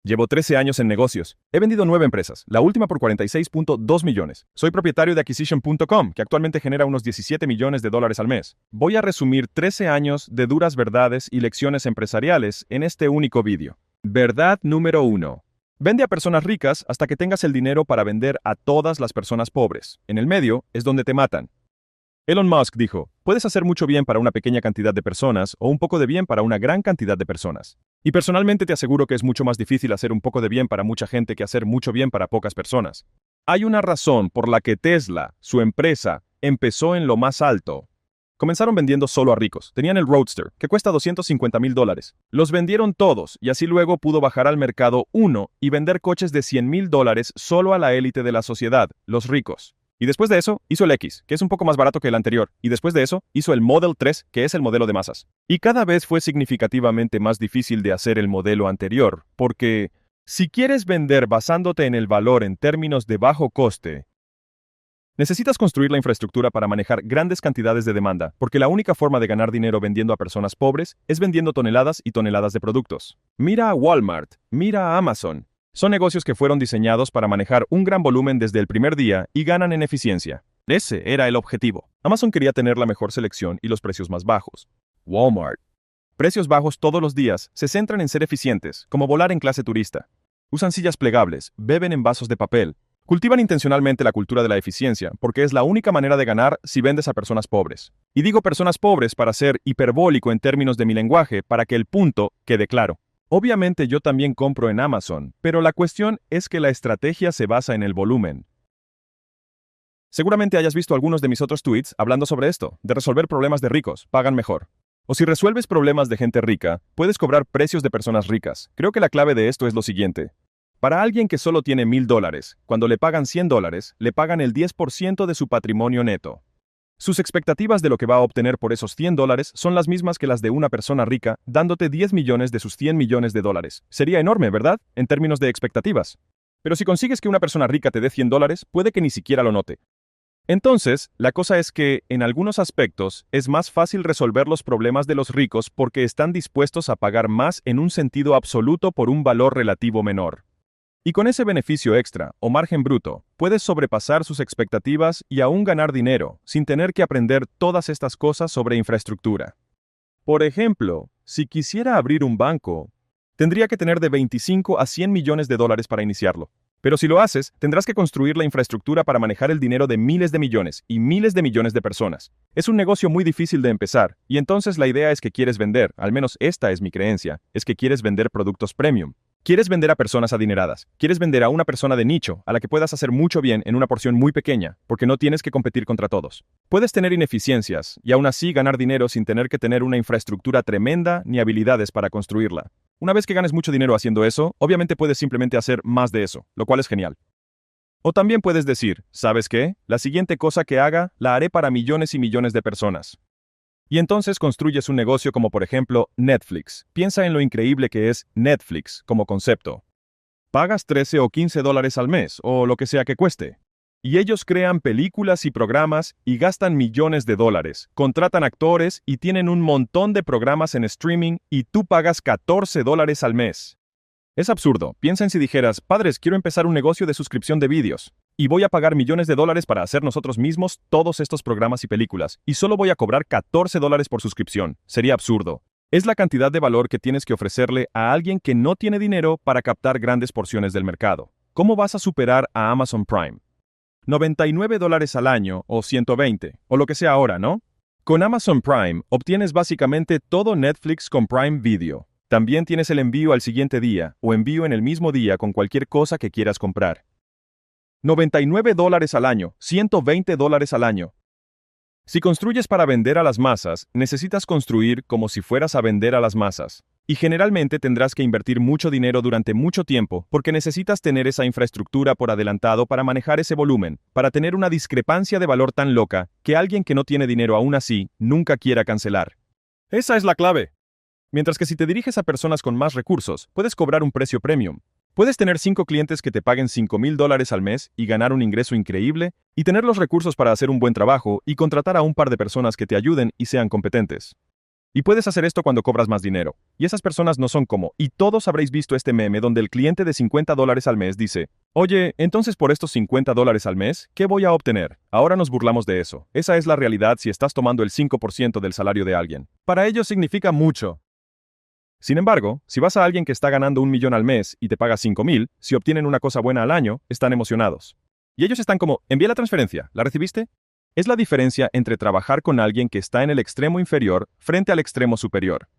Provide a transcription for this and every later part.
Llevo 13 años en negocios. He vendido 9 empresas, la última por 46.2 millones. Soy propietario de Acquisition.com, que actualmente genera unos 17 millones de dólares al mes. Voy a resumir 13 años de duras verdades y lecciones empresariales en este único vídeo. Verdad número 1. Vende a personas ricas hasta que tengas el dinero para vender a todas las personas pobres. En el medio es donde te matan. Elon Musk dijo, puedes hacer mucho bien para una pequeña cantidad de personas o un poco de bien para una gran cantidad de personas. Y personalmente te aseguro que es mucho más difícil hacer un poco de bien para mucha gente que hacer mucho bien para pocas personas. Hay una razón por la que Tesla, su empresa, empezó en lo más alto. Comenzaron vendiendo solo a ricos. Tenían el Roadster, que cuesta $250,000. Los vendieron todos y así luego pudo bajar al mercado uno y vender coches de $100,000 solo a la élite de la sociedad, los ricos. Y después de eso, hizo el X, que es un poco más barato que el anterior. Y después de eso, hizo el Model 3, que es el modelo de masas. Y cada vez fue significativamente más difícil de hacer el modelo anterior, porque si quieres vender basándote en el valor en términos de bajo coste, necesitas construir la infraestructura para manejar grandes cantidades de demanda, porque la única forma de ganar dinero vendiendo a personas pobres es vendiendo toneladas y toneladas de productos. Mira a Walmart, mira a Amazon. Son negocios que fueron diseñados para manejar un gran volumen desde el primer día y ganan en eficiencia. Ese era el objetivo. Amazon quería tener la mejor selección y los precios más bajos. Walmart. Precios bajos todos los días se centran en ser eficientes, como volar en clase turista. Usan sillas plegables, beben en vasos de papel. Cultivan intencionalmente la cultura de la eficiencia, porque es la única manera de ganar si vendes a personas pobres. Y digo personas pobres para ser hiperbólico en términos de mi lenguaje, para que el punto quede claro. Obviamente yo también compro en Amazon, pero la cuestión es que la estrategia se basa en el volumen. Seguramente hayas visto algunos de mis otros tweets hablando sobre esto, de resolver problemas de ricos, pagan mejor. O si resuelves problemas de gente rica, puedes cobrar precios de personas ricas. Creo que la clave de esto es lo siguiente. Para alguien que solo tiene $1,000, cuando le pagan $100, le pagan el 10% de su patrimonio neto. Sus expectativas de lo que va a obtener por esos $100 son las mismas que las de una persona rica, dándote 10 millones de sus $100 millones. Sería enorme, ¿verdad? En términos de expectativas. Pero si consigues que una persona rica te dé $100, puede que ni siquiera lo note. Entonces, la cosa es que, en algunos aspectos, es más fácil resolver los problemas de los ricos porque están dispuestos a pagar más en un sentido absoluto por un valor relativo menor. Y con ese beneficio extra, o margen bruto, puedes sobrepasar sus expectativas y aún ganar dinero, sin tener que aprender todas estas cosas sobre infraestructura. Por ejemplo, si quisiera abrir un banco, tendría que tener de 25 a 100 millones de dólares para iniciarlo. Pero si lo haces, tendrás que construir la infraestructura para manejar el dinero de miles de millones y miles de millones de personas. Es un negocio muy difícil de empezar, y entonces la idea es que quieres vender, al menos esta es mi creencia, es que quieres vender productos premium. Quieres vender a personas adineradas. Quieres vender a una persona de nicho a la que puedas hacer mucho bien en una porción muy pequeña, porque no tienes que competir contra todos. Puedes tener ineficiencias y aún así ganar dinero sin tener que tener una infraestructura tremenda ni habilidades para construirla. Una vez que ganes mucho dinero haciendo eso, obviamente puedes simplemente hacer más de eso, lo cual es genial. O también puedes decir, ¿sabes qué? La siguiente cosa que haga, la haré para millones y millones de personas. Y entonces construyes un negocio como por ejemplo Netflix. Piensa en lo increíble que es Netflix como concepto. Pagas 13 o $15 al mes, o lo que sea que cueste. Y ellos crean películas y programas y gastan millones de dólares, contratan actores y tienen un montón de programas en streaming y tú pagas $14 al mes. Es absurdo. Piensa en si dijeras, padres, quiero empezar un negocio de suscripción de vídeos. Y voy a pagar millones de dólares para hacer nosotros mismos todos estos programas y películas, y solo voy a cobrar $14 por suscripción. Sería absurdo. Es la cantidad de valor que tienes que ofrecerle a alguien que no tiene dinero para captar grandes porciones del mercado. ¿Cómo vas a superar a Amazon Prime? $99 al año, o 120, o lo que sea ahora, ¿no? Con Amazon Prime, obtienes básicamente todo Netflix con Prime Video. También tienes el envío al siguiente día, o envío en el mismo día con cualquier cosa que quieras comprar. $99 al año, $120 al año. Si construyes para vender a las masas, necesitas construir como si fueras a vender a las masas. Y generalmente tendrás que invertir mucho dinero durante mucho tiempo porque necesitas tener esa infraestructura por adelantado para manejar ese volumen, para tener una discrepancia de valor tan loca que alguien que no tiene dinero aún así nunca quiera cancelar. Esa es la clave. Mientras que si te diriges a personas con más recursos, puedes cobrar un precio premium. Puedes tener 5 clientes que te paguen $5,000 al mes y ganar un ingreso increíble, y tener los recursos para hacer un buen trabajo y contratar a un par de personas que te ayuden y sean competentes. Y puedes hacer esto cuando cobras más dinero. Y esas personas no son como, y todos habréis visto este meme donde el cliente de $50 al mes dice, oye, entonces por estos $50 al mes, ¿qué voy a obtener? Ahora nos burlamos de eso. Esa es la realidad si estás tomando el 5% del salario de alguien. Para ellos significa mucho. Sin embargo, si vas a alguien que está ganando 1 millón al mes y te paga 5,000, si obtienen una cosa buena al año, están emocionados. Y ellos están como, envía la transferencia, ¿la recibiste? Es la diferencia entre trabajar con alguien que está en el extremo inferior frente al extremo superior.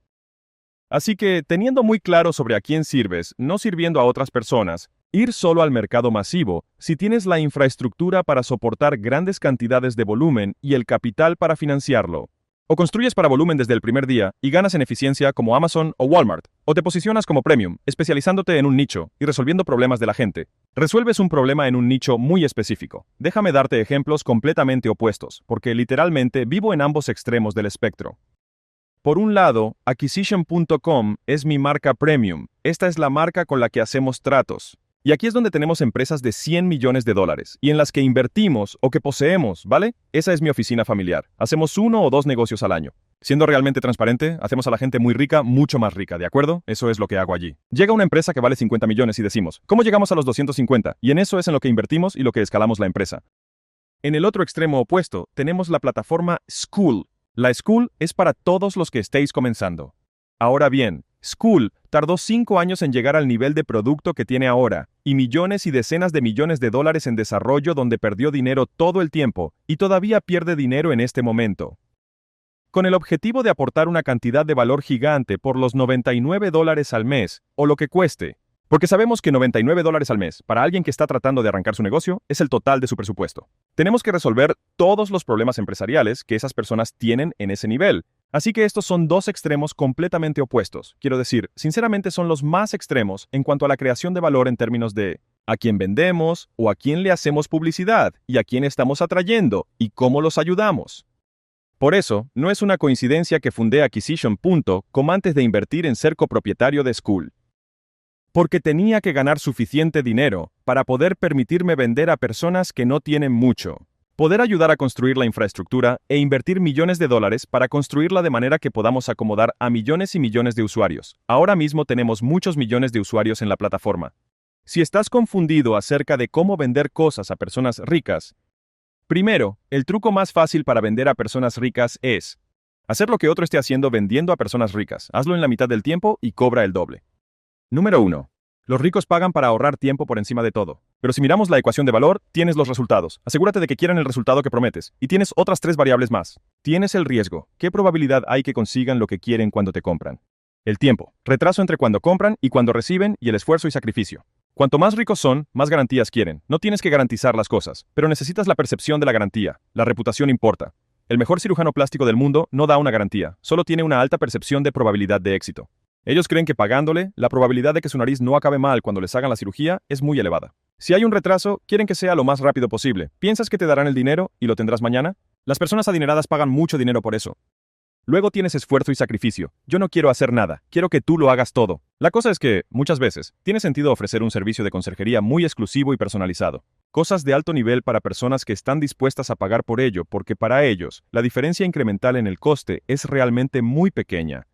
Así que, teniendo muy claro sobre a quién sirves, no sirviendo a otras personas, ir solo al mercado masivo, si tienes la infraestructura para soportar grandes cantidades de volumen y el capital para financiarlo. O construyes para volumen desde el primer día y ganas en eficiencia como Amazon o Walmart, o te posicionas como premium, especializándote en un nicho y resolviendo problemas de la gente. Resuelves un problema en un nicho muy específico. Déjame darte ejemplos completamente opuestos, porque literalmente vivo en ambos extremos del espectro. Por un lado, Acquisition.com es mi marca premium. Esta es la marca con la que hacemos tratos. Y aquí es donde tenemos empresas de $100 millones y en las que invertimos o que poseemos, ¿vale? Esa es mi oficina familiar. Hacemos 1 o 2 negocios al año. Siendo realmente transparente, hacemos a la gente muy rica mucho más rica, ¿de acuerdo? Eso es lo que hago allí. Llega una empresa que vale 50 millones y decimos, ¿cómo llegamos a los 250? Y en eso es en lo que invertimos y lo que escalamos la empresa. En el otro extremo opuesto, tenemos la plataforma School. La School es para todos los que estéis comenzando. Ahora bien, School tardó 5 años en llegar al nivel de producto que tiene ahora, y millones y decenas de millones de dólares en desarrollo donde perdió dinero todo el tiempo, y todavía pierde dinero en este momento. Con el objetivo de aportar una cantidad de valor gigante por los $99 al mes, o lo que cueste, porque sabemos que $99 al mes, para alguien que está tratando de arrancar su negocio, es el total de su presupuesto. Tenemos que resolver todos los problemas empresariales que esas personas tienen en ese nivel. Así que estos son dos extremos completamente opuestos. Quiero decir, sinceramente son los más extremos en cuanto a la creación de valor en términos de a quién vendemos o a quién le hacemos publicidad y a quién estamos atrayendo y cómo los ayudamos. Por eso, no es una coincidencia que fundé Acquisition.com antes de invertir en ser copropietario de School. Porque tenía que ganar suficiente dinero para poder permitirme vender a personas que no tienen mucho. Poder ayudar a construir la infraestructura e invertir millones de dólares para construirla de manera que podamos acomodar a millones y millones de usuarios. Ahora mismo tenemos muchos millones de usuarios en la plataforma. Si estás confundido acerca de cómo vender cosas a personas ricas, primero, el truco más fácil para vender a personas ricas es hacer lo que otro esté haciendo vendiendo a personas ricas. Hazlo en la mitad del tiempo y cobra el doble. Número 1. Los ricos pagan para ahorrar tiempo por encima de todo. Pero si miramos la ecuación de valor, tienes los resultados. Asegúrate de que quieran el resultado que prometes. Y tienes otras 3 variables más. Tienes el riesgo. ¿Qué probabilidad hay que consigan lo que quieren cuando te compran? El tiempo. Retraso entre cuando compran y cuando reciben y el esfuerzo y sacrificio. Cuanto más ricos son, más garantías quieren. No tienes que garantizar las cosas, pero necesitas la percepción de la garantía. La reputación importa. El mejor cirujano plástico del mundo no da una garantía, solo tiene una alta percepción de probabilidad de éxito. Ellos creen que pagándole, la probabilidad de que su nariz no acabe mal cuando les hagan la cirugía es muy elevada. Si hay un retraso, quieren que sea lo más rápido posible. ¿Piensas que te darán el dinero y lo tendrás mañana? Las personas adineradas pagan mucho dinero por eso. Luego tienes esfuerzo y sacrificio. Yo no quiero hacer nada, quiero que tú lo hagas todo. La cosa es que, muchas veces, tiene sentido ofrecer un servicio de conserjería muy exclusivo y personalizado. Cosas de alto nivel para personas que están dispuestas a pagar por ello porque para ellos, la diferencia incremental en el coste es realmente muy pequeña.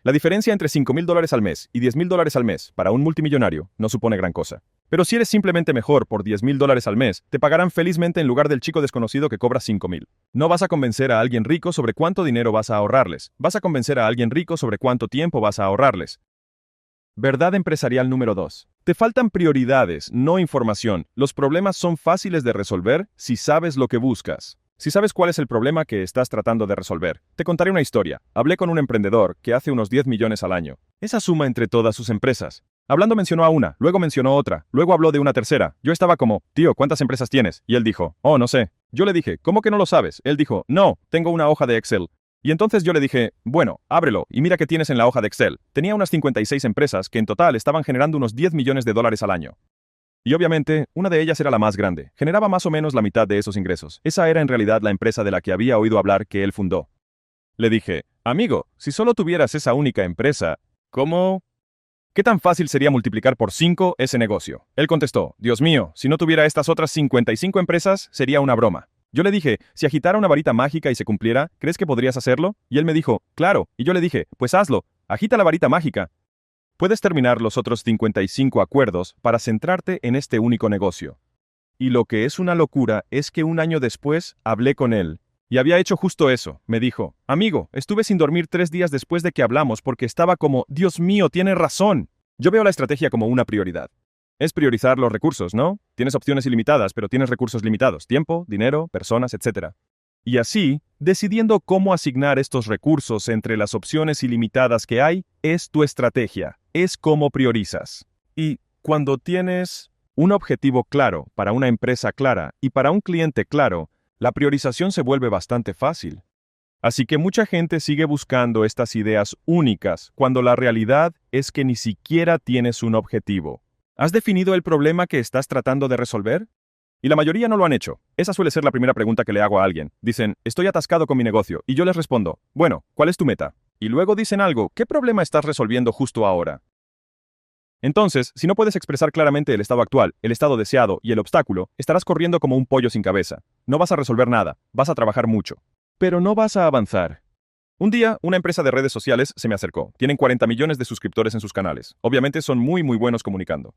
La diferencia entre $5,000 al mes y $10,000 al mes para un multimillonario no supone gran cosa. Pero si eres simplemente mejor por $10,000 al mes, te pagarán felizmente en lugar del chico desconocido que cobra 5,000. No vas a convencer a alguien rico sobre cuánto dinero vas a ahorrarles. Vas a convencer a alguien rico sobre cuánto tiempo vas a ahorrarles. Verdad empresarial número 2. Te faltan prioridades, no información. Los problemas son fáciles de resolver si sabes lo que buscas. Si sabes cuál es el problema que estás tratando de resolver, te contaré una historia. Hablé con un emprendedor que hace unos 10 millones al año. Esa suma entre todas sus empresas. Hablando mencionó a una, luego mencionó otra, luego habló de una tercera. Yo estaba como, tío, ¿cuántas empresas tienes? Y él dijo, oh, no sé. Yo le dije, ¿cómo que no lo sabes? Él dijo, no, tengo una hoja de Excel. Y entonces yo le dije, bueno, ábrelo y mira qué tienes en la hoja de Excel. Tenía unas 56 empresas que en total estaban generando unos $10 millones al año. Y obviamente, una de ellas era la más grande. Generaba más o menos la mitad de esos ingresos. Esa era en realidad la empresa de la que había oído hablar que él fundó. Le dije, amigo, si solo tuvieras esa única empresa, ¿cómo? ¿Qué tan fácil sería multiplicar por 5 ese negocio? Él contestó, Dios mío, si no tuviera estas otras 55 empresas, sería una broma. Yo le dije, si agitara una varita mágica y se cumpliera, ¿crees que podrías hacerlo? Y él me dijo, claro. Y yo le dije, pues hazlo, agita la varita mágica. Puedes terminar los otros 55 acuerdos para centrarte en este único negocio. Y lo que es una locura es que un año después hablé con él. Y había hecho justo eso. Me dijo, amigo, estuve sin dormir 3 días después de que hablamos porque estaba como, Dios mío, tiene razón. Yo veo la estrategia como una prioridad. Es priorizar los recursos, ¿no? Tienes opciones ilimitadas, pero tienes recursos limitados. Tiempo, dinero, personas, etc. Y así, decidiendo cómo asignar estos recursos entre las opciones ilimitadas que hay, es tu estrategia. Es cómo priorizas. Y cuando tienes un objetivo claro para una empresa clara y para un cliente claro, la priorización se vuelve bastante fácil. Así que mucha gente sigue buscando estas ideas únicas cuando la realidad es que ni siquiera tienes un objetivo. ¿Has definido el problema que estás tratando de resolver? Y la mayoría no lo han hecho. Esa suele ser la primera pregunta que le hago a alguien. Dicen, estoy atascado con mi negocio, y yo les respondo, bueno, ¿cuál es tu meta? Y luego dicen algo, ¿qué problema estás resolviendo justo ahora? Entonces, si no puedes expresar claramente el estado actual, el estado deseado y el obstáculo, estarás corriendo como un pollo sin cabeza. No vas a resolver nada, vas a trabajar mucho. Pero no vas a avanzar. Un día, una empresa de redes sociales se me acercó. Tienen 40 millones de suscriptores en sus canales. Obviamente son muy buenos comunicando.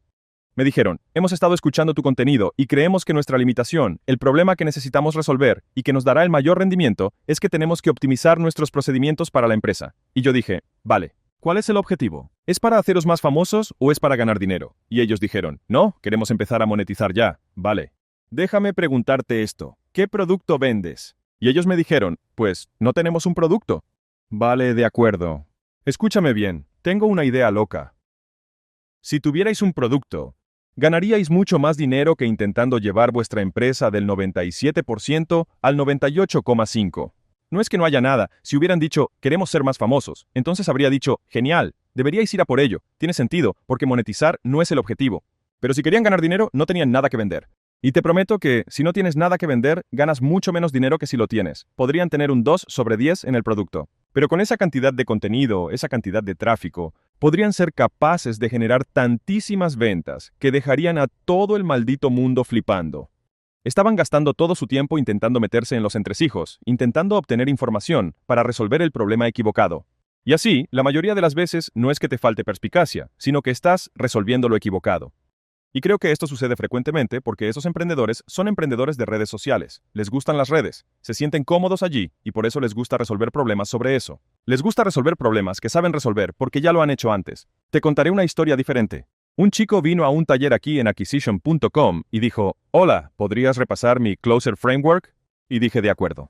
Me dijeron, hemos estado escuchando tu contenido y creemos que nuestra limitación, el problema que necesitamos resolver y que nos dará el mayor rendimiento, es que tenemos que optimizar nuestros procedimientos para la empresa. Y yo dije, vale. ¿Cuál es el objetivo? ¿Es para haceros más famosos o es para ganar dinero? Y ellos dijeron, no, queremos empezar a monetizar ya. Vale. Déjame preguntarte esto. ¿Qué producto vendes? Y ellos me dijeron, pues, no tenemos un producto. Vale, de acuerdo. Escúchame bien, tengo una idea loca. Si tuvierais un producto, ganaríais mucho más dinero que intentando llevar vuestra empresa del 97% al 98,5%. No es que no haya nada, si hubieran dicho, queremos ser más famosos, entonces habría dicho, genial, deberíais ir a por ello, tiene sentido, porque monetizar no es el objetivo. Pero si querían ganar dinero, no tenían nada que vender. Y te prometo que, si no tienes nada que vender, ganas mucho menos dinero que si lo tienes. Podrían tener un 2/10 en el producto. Pero con esa cantidad de contenido, esa cantidad de tráfico, podrían ser capaces de generar tantísimas ventas que dejarían a todo el maldito mundo flipando. Estaban gastando todo su tiempo intentando meterse en los entresijos, intentando obtener información para resolver el problema equivocado. Y así, la mayoría de las veces no es que te falte perspicacia, sino que estás resolviendo lo equivocado. Y creo que esto sucede frecuentemente porque esos emprendedores son emprendedores de redes sociales. Les gustan las redes, se sienten cómodos allí y por eso les gusta resolver problemas sobre eso. Les gusta resolver problemas que saben resolver porque ya lo han hecho antes. Te contaré una historia diferente. Un chico vino a un taller aquí en Acquisition.com y dijo, hola, ¿podrías repasar mi Closer Framework? Y dije de acuerdo.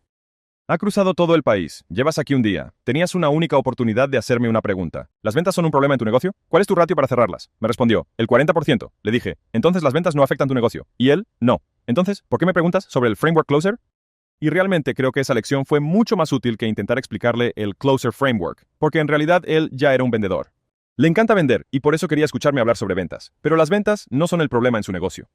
Ha cruzado todo el país, llevas aquí un día, tenías una única oportunidad de hacerme una pregunta. ¿Las ventas son un problema en tu negocio? ¿Cuál es tu ratio para cerrarlas? Me respondió, el 40%. Le dije, entonces las ventas no afectan tu negocio. Y él, no. Entonces, ¿por qué me preguntas sobre el Framework Closer? Y realmente creo que esa lección fue mucho más útil que intentar explicarle el Closer Framework, porque en realidad él ya era un vendedor. Le encanta vender y por eso quería escucharme hablar sobre ventas. Pero las ventas no son el problema en su negocio.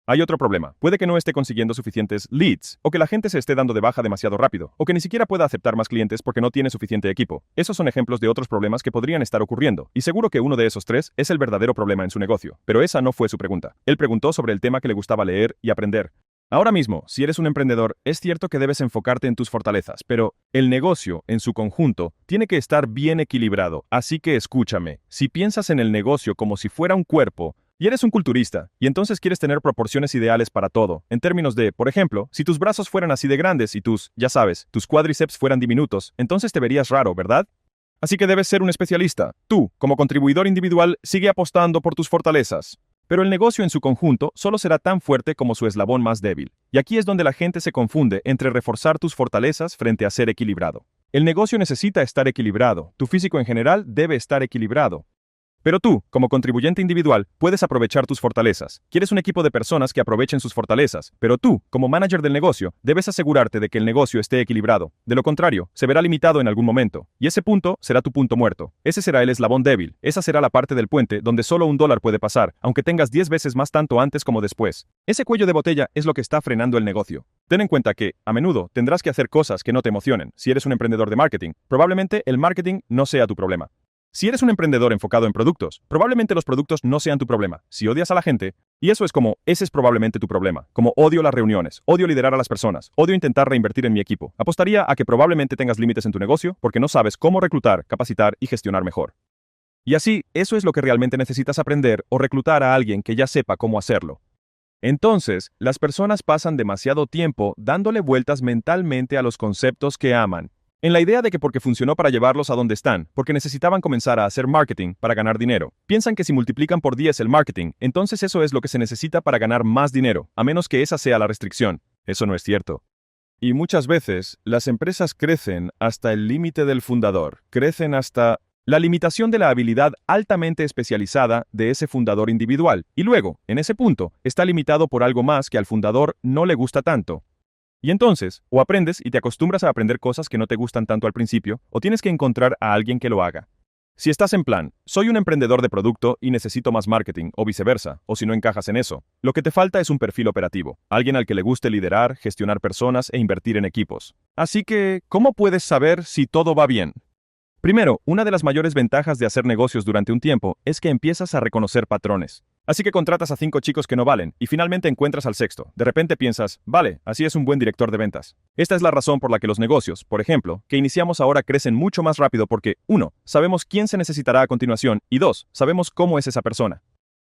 Hay otro problema. Puede que no esté consiguiendo suficientes leads, o que la gente se esté dando de baja demasiado rápido, o que ni siquiera pueda aceptar más clientes porque no tiene suficiente equipo. Esos son ejemplos de otros problemas que podrían estar ocurriendo, y seguro que uno de esos tres es el verdadero problema en su negocio. Pero esa no fue su pregunta. Él preguntó sobre el tema que le gustaba leer y aprender. Ahora mismo, si eres un emprendedor, es cierto que debes enfocarte en tus fortalezas, pero el negocio, en su conjunto, tiene que estar bien equilibrado. Así que escúchame, si piensas en el negocio como si fuera un cuerpo, y eres un culturista, y entonces quieres tener proporciones ideales para todo, en términos de, por ejemplo, si tus brazos fueran así de grandes y ya sabes, tus cuádriceps fueran diminutos, entonces te verías raro, ¿verdad? Así que debes ser un especialista. Tú, como contribuidor individual, sigue apostando por tus fortalezas. Pero el negocio en su conjunto solo será tan fuerte como su eslabón más débil. Y aquí es donde la gente se confunde entre reforzar tus fortalezas frente a ser equilibrado. El negocio necesita estar equilibrado, tu físico en general debe estar equilibrado. Pero tú, como contribuyente individual, puedes aprovechar tus fortalezas. Quieres un equipo de personas que aprovechen sus fortalezas, pero tú, como manager del negocio, debes asegurarte de que el negocio esté equilibrado. De lo contrario, se verá limitado en algún momento, y ese punto será tu punto muerto. Ese será el eslabón débil, esa será la parte del puente donde solo $1 puede pasar, aunque tengas 10 veces más tanto antes como después. Ese cuello de botella es lo que está frenando el negocio. Ten en cuenta que, a menudo, tendrás que hacer cosas que no te emocionen. Si eres un emprendedor de marketing, probablemente el marketing no sea tu problema. Si eres un emprendedor enfocado en productos, probablemente los productos no sean tu problema. Si odias a la gente, Y eso es como, ese es probablemente tu problema. Como odio las reuniones, odio liderar a las personas, odio intentar reinvertir en mi equipo. Apostaría a que probablemente tengas límites en tu negocio porque no sabes cómo reclutar, capacitar y gestionar mejor. Y así, eso es lo que realmente necesitas aprender o reclutar a alguien que ya sepa cómo hacerlo. Entonces, las personas pasan demasiado tiempo dándole vueltas mentalmente a los conceptos que aman, en la idea de que porque funcionó para llevarlos a donde están, porque necesitaban comenzar a hacer marketing para ganar dinero. Piensan que si multiplican por 10 el marketing, entonces eso es lo que se necesita para ganar más dinero, a menos que esa sea la restricción. Eso no es cierto. Y muchas veces, las empresas crecen hasta el límite del fundador, crecen hasta la limitación de la habilidad altamente especializada de ese fundador individual, y luego, en ese punto, está limitado por algo más que al fundador no le gusta tanto. Y entonces, o aprendes y te acostumbras a aprender cosas que no te gustan tanto al principio, o tienes que encontrar a alguien que lo haga. Si estás en plan, soy un emprendedor de producto y necesito más marketing, o viceversa, o si no encajas en eso, lo que te falta es un perfil operativo, alguien al que le guste liderar, gestionar personas e invertir en equipos. Así que, ¿cómo puedes saber si todo va bien? Primero, una de las mayores ventajas de hacer negocios durante un tiempo es que empiezas a reconocer patrones. Así que contratas a 5 chicos que no valen y finalmente encuentras al sexto. De repente piensas, vale, así es un buen director de ventas. Esta es la razón por la que los negocios, por ejemplo, que iniciamos ahora crecen mucho más rápido porque, 1, sabemos quién se necesitará a continuación y 2, sabemos cómo es esa persona.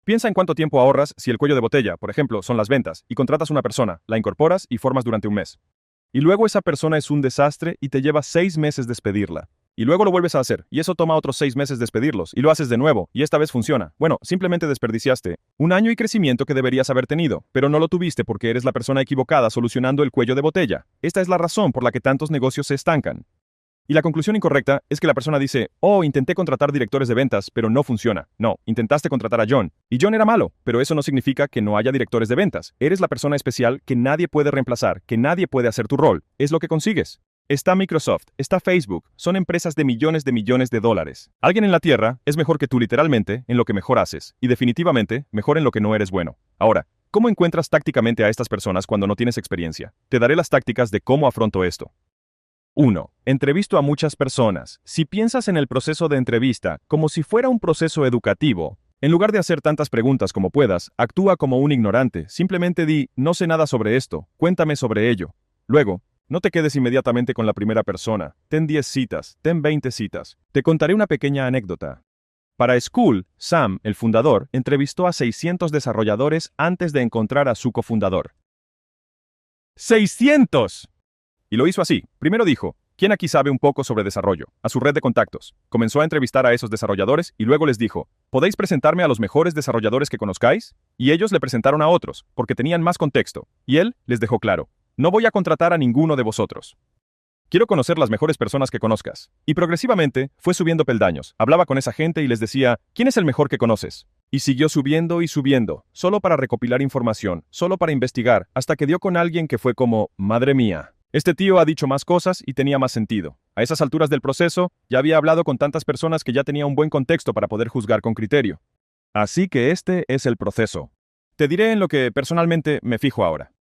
Piensa en cuánto tiempo ahorras si el cuello de botella, por ejemplo, son las ventas y contratas una persona, la incorporas y formas durante un mes. Y luego esa persona es un desastre y te lleva 6 meses despedirla. Y luego lo vuelves a hacer, y eso toma otros 6 meses despedirlos, y lo haces de nuevo, y esta vez funciona. Bueno, simplemente desperdiciaste un año y crecimiento que deberías haber tenido, pero no lo tuviste porque eres la persona equivocada solucionando el cuello de botella. Esta es la razón por la que tantos negocios se estancan. Y la conclusión incorrecta es que la persona dice, oh, intenté contratar directores de ventas, pero no funciona. No, intentaste contratar a John, y John era malo, pero eso no significa que no haya directores de ventas. Eres la persona especial que nadie puede reemplazar, que nadie puede hacer tu rol. Es lo que consigues. Está Microsoft, está Facebook, son empresas de millones de dólares. Alguien en la Tierra es mejor que tú literalmente en lo que mejor haces, y definitivamente mejor en lo que no eres bueno. Ahora, ¿cómo encuentras tácticamente a estas personas cuando no tienes experiencia? Te daré las tácticas de cómo afronto esto. 1. Entrevisto a muchas personas. Si piensas en el proceso de entrevista como si fuera un proceso educativo, en lugar de hacer tantas preguntas como puedas, actúa como un ignorante. Simplemente di, no sé nada sobre esto, cuéntame sobre ello. Luego, no te quedes inmediatamente con la primera persona. Ten 10 citas, ten 20 citas. Te contaré una pequeña anécdota. Para School, Sam, el fundador, entrevistó a 600 desarrolladores antes de encontrar a su cofundador. ¡600! Y lo hizo así. Primero dijo, ¿quién aquí sabe un poco sobre desarrollo? A su red de contactos. Comenzó a entrevistar a esos desarrolladores y luego les dijo, ¿podéis presentarme a los mejores desarrolladores que conozcáis? Y ellos le presentaron a otros, porque tenían más contexto. Y él les dejó claro, no voy a contratar a ninguno de vosotros. Quiero conocer las mejores personas que conozcas. Y progresivamente fue subiendo peldaños. Hablaba con esa gente y les decía, ¿quién es el mejor que conoces? Y siguió subiendo y subiendo, solo para recopilar información, solo para investigar, hasta que dio con alguien que fue como, madre mía. Este tío ha dicho más cosas y tenía más sentido. A esas alturas del proceso, ya había hablado con tantas personas que ya tenía un buen contexto para poder juzgar con criterio. Así que este es el proceso. Te diré en lo que personalmente me fijo ahora.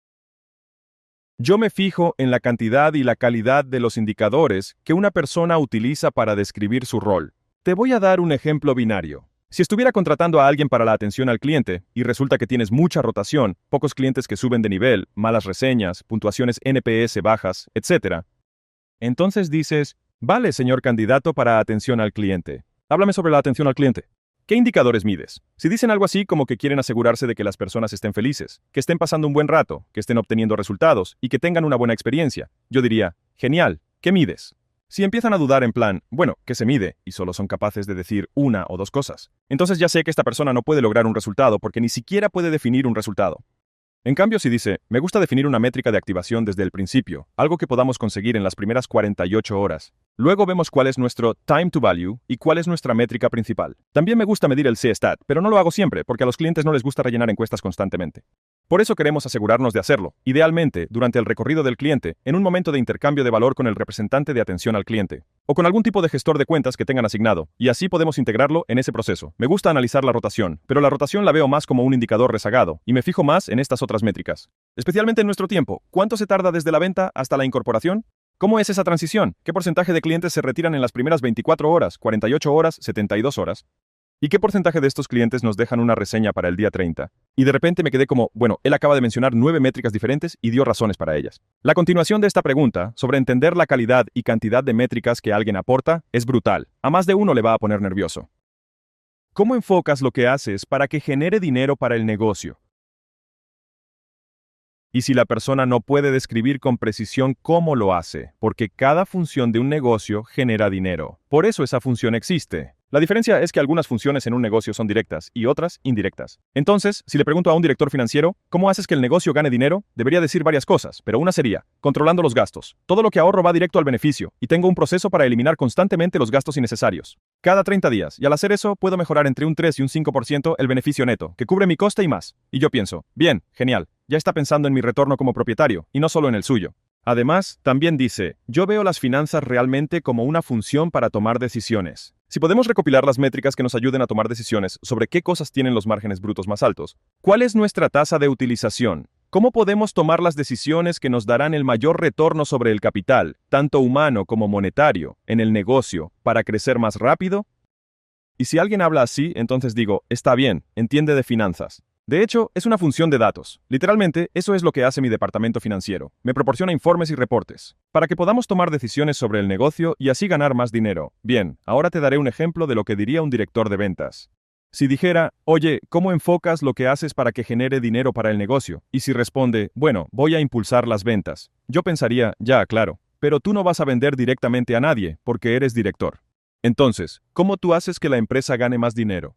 Yo me fijo en la cantidad y la calidad de los indicadores que una persona utiliza para describir su rol. Te voy a dar un ejemplo binario. Si estuviera contratando a alguien para la atención al cliente y resulta que tienes mucha rotación, pocos clientes que suben de nivel, malas reseñas, puntuaciones NPS bajas, etc., entonces dices, vale, señor candidato para atención al cliente. Háblame sobre la atención al cliente. ¿Qué indicadores mides? Si dicen algo así como que quieren asegurarse de que las personas estén felices, que estén pasando un buen rato, que estén obteniendo resultados y que tengan una buena experiencia, yo diría, genial, ¿qué mides? Si empiezan a dudar en plan, bueno, ¿qué se mide? Y solo son capaces de decir una o dos cosas, entonces ya sé que esta persona no puede lograr un resultado porque ni siquiera puede definir un resultado. En cambio, si dice, me gusta definir una métrica de activación desde el principio, algo que podamos conseguir en las primeras 48 horas. Luego vemos cuál es nuestro time to value y cuál es nuestra métrica principal. También me gusta medir el C-Stat, pero no lo hago siempre porque a los clientes no les gusta rellenar encuestas constantemente. Por eso queremos asegurarnos de hacerlo, idealmente, durante el recorrido del cliente, en un momento de intercambio de valor con el representante de atención al cliente, o con algún tipo de gestor de cuentas que tengan asignado, y así podemos integrarlo en ese proceso. Me gusta analizar la rotación, pero la rotación la veo más como un indicador rezagado, y me fijo más en estas otras métricas. Especialmente en nuestro tiempo, ¿cuánto se tarda desde la venta hasta la incorporación? ¿Cómo es esa transición? ¿Qué porcentaje de clientes se retiran en las primeras 24 horas, 48 horas, 72 horas? ¿Y qué porcentaje de estos clientes nos dejan una reseña para el día 30? Y de repente me quedé como, bueno, él acaba de mencionar 9 métricas diferentes y dio razones para ellas. La continuación de esta pregunta, sobre entender la calidad y cantidad de métricas que alguien aporta, es brutal. A más de uno le va a poner nervioso. ¿Cómo enfocas lo que haces para que genere dinero para el negocio? Y si la persona no puede describir con precisión cómo lo hace, porque cada función de un negocio genera dinero. Por eso esa función existe. La diferencia es que algunas funciones en un negocio son directas y otras indirectas. Entonces, si le pregunto a un director financiero, ¿cómo haces que el negocio gane dinero? Debería decir varias cosas, pero una sería, controlando los gastos. Todo lo que ahorro va directo al beneficio, y tengo un proceso para eliminar constantemente los gastos innecesarios. Cada 30 días, y al hacer eso, puedo mejorar entre un 3 y un 5% el beneficio neto, que cubre mi coste y más. Y yo pienso, bien, genial, ya está pensando en mi retorno como propietario, y no solo en el suyo. Además, también dice, yo veo las finanzas realmente como una función para tomar decisiones. Si podemos recopilar las métricas que nos ayuden a tomar decisiones sobre qué cosas tienen los márgenes brutos más altos, ¿cuál es nuestra tasa de utilización? ¿Cómo podemos tomar las decisiones que nos darán el mayor retorno sobre el capital, tanto humano como monetario, en el negocio, para crecer más rápido? Y si alguien habla así, entonces digo, está bien, entiende de finanzas. De hecho, es una función de datos. Literalmente, eso es lo que hace mi departamento financiero. Me proporciona informes y reportes, para que podamos tomar decisiones sobre el negocio y así ganar más dinero. Bien, ahora te daré un ejemplo de lo que diría un director de ventas. Si dijera, oye, ¿cómo enfocas lo que haces para que genere dinero para el negocio? Y si responde, bueno, voy a impulsar las ventas. Yo pensaría, ya, claro, pero tú no vas a vender directamente a nadie, porque eres director. Entonces, ¿cómo tú haces que la empresa gane más dinero?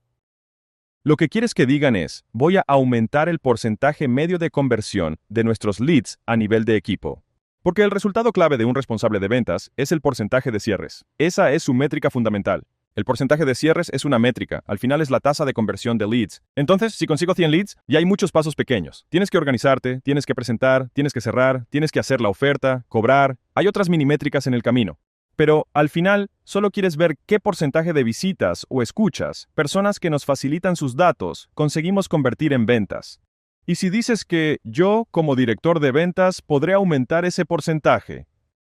Lo que quieres que digan es, voy a aumentar el porcentaje medio de conversión de nuestros leads a nivel de equipo. Porque el resultado clave de un responsable de ventas es el porcentaje de cierres. Esa es su métrica fundamental. El porcentaje de cierres es una métrica, al final es la tasa de conversión de leads. Entonces, si consigo 100 leads, ya hay muchos pasos pequeños. Tienes que organizarte, tienes que presentar, tienes que cerrar, tienes que hacer la oferta, cobrar. Hay otras mini métricas en el camino. Pero, al final, solo quieres ver qué porcentaje de visitas o escuchas, personas que nos facilitan sus datos, conseguimos convertir en ventas. Y si dices que yo, como director de ventas, podré aumentar ese porcentaje.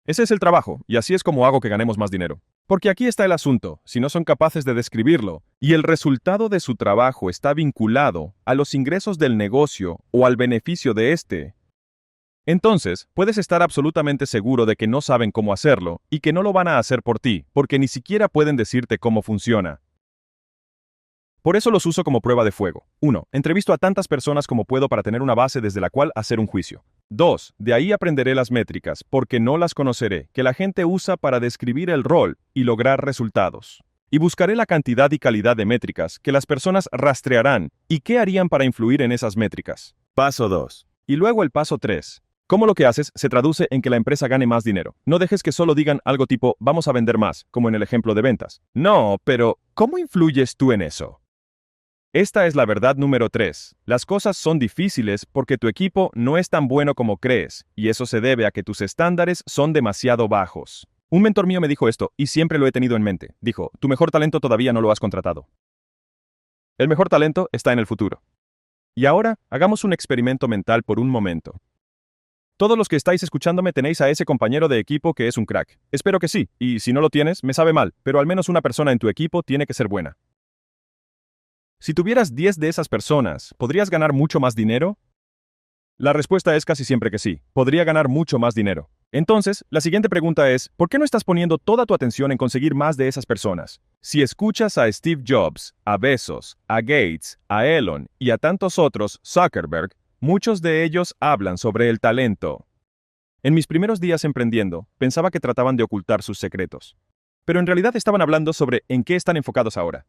Ese es el trabajo, y así es como hago que ganemos más dinero. Porque aquí está el asunto, si no son capaces de describirlo, y el resultado de su trabajo está vinculado a los ingresos del negocio o al beneficio de este, entonces, puedes estar absolutamente seguro de que no saben cómo hacerlo y que no lo van a hacer por ti, porque ni siquiera pueden decirte cómo funciona. Por eso los uso como prueba de fuego. 1. Entrevisto a tantas personas como puedo para tener una base desde la cual hacer un juicio. 2. De ahí aprenderé las métricas, porque no las conoceré, que la gente usa para describir el rol y lograr resultados. Y buscaré la cantidad y calidad de métricas que las personas rastrearán y qué harían para influir en esas métricas. Paso 2. Y luego el paso 3. Cómo lo que haces se traduce en que la empresa gane más dinero. No dejes que solo digan algo tipo, vamos a vender más, como en el ejemplo de ventas. No, pero ¿cómo influyes tú en eso? Esta es la verdad número 3. Las cosas son difíciles porque tu equipo no es tan bueno como crees, y eso se debe a que tus estándares son demasiado bajos. Un mentor mío me dijo esto, y siempre lo he tenido en mente. Dijo, tu mejor talento todavía no lo has contratado. El mejor talento está en el futuro. Y ahora, hagamos un experimento mental por un momento. Todos los que estáis escuchándome tenéis a ese compañero de equipo que es un crack. Espero que sí, y si no lo tienes, me sabe mal, pero al menos una persona en tu equipo tiene que ser buena. Si tuvieras 10 de esas personas, ¿podrías ganar mucho más dinero? La respuesta es casi siempre que sí. Podría ganar mucho más dinero. Entonces, la siguiente pregunta es, ¿por qué no estás poniendo toda tu atención en conseguir más de esas personas? Si escuchas a Steve Jobs, a Bezos, a Gates, a Elon y a tantos otros, Zuckerberg, muchos de ellos hablan sobre el talento. En mis primeros días emprendiendo, pensaba que trataban de ocultar sus secretos. Pero en realidad estaban hablando sobre en qué están enfocados ahora.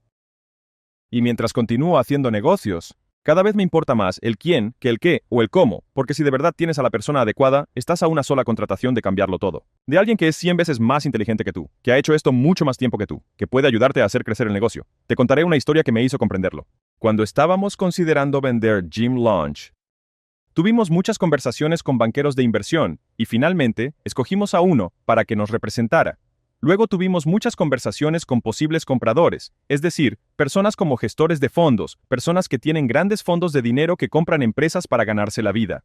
Y mientras continúo haciendo negocios, cada vez me importa más el quién que el qué o el cómo, porque si de verdad tienes a la persona adecuada, estás a una sola contratación de cambiarlo todo. De alguien que es 100 veces más inteligente que tú, que ha hecho esto mucho más tiempo que tú, que puede ayudarte a hacer crecer el negocio. Te contaré una historia que me hizo comprenderlo. Cuando estábamos considerando vender Gym Launch, tuvimos muchas conversaciones con banqueros de inversión y finalmente escogimos a uno para que nos representara. Luego tuvimos muchas conversaciones con posibles compradores, es decir, personas como gestores de fondos, personas que tienen grandes fondos de dinero que compran empresas para ganarse la vida.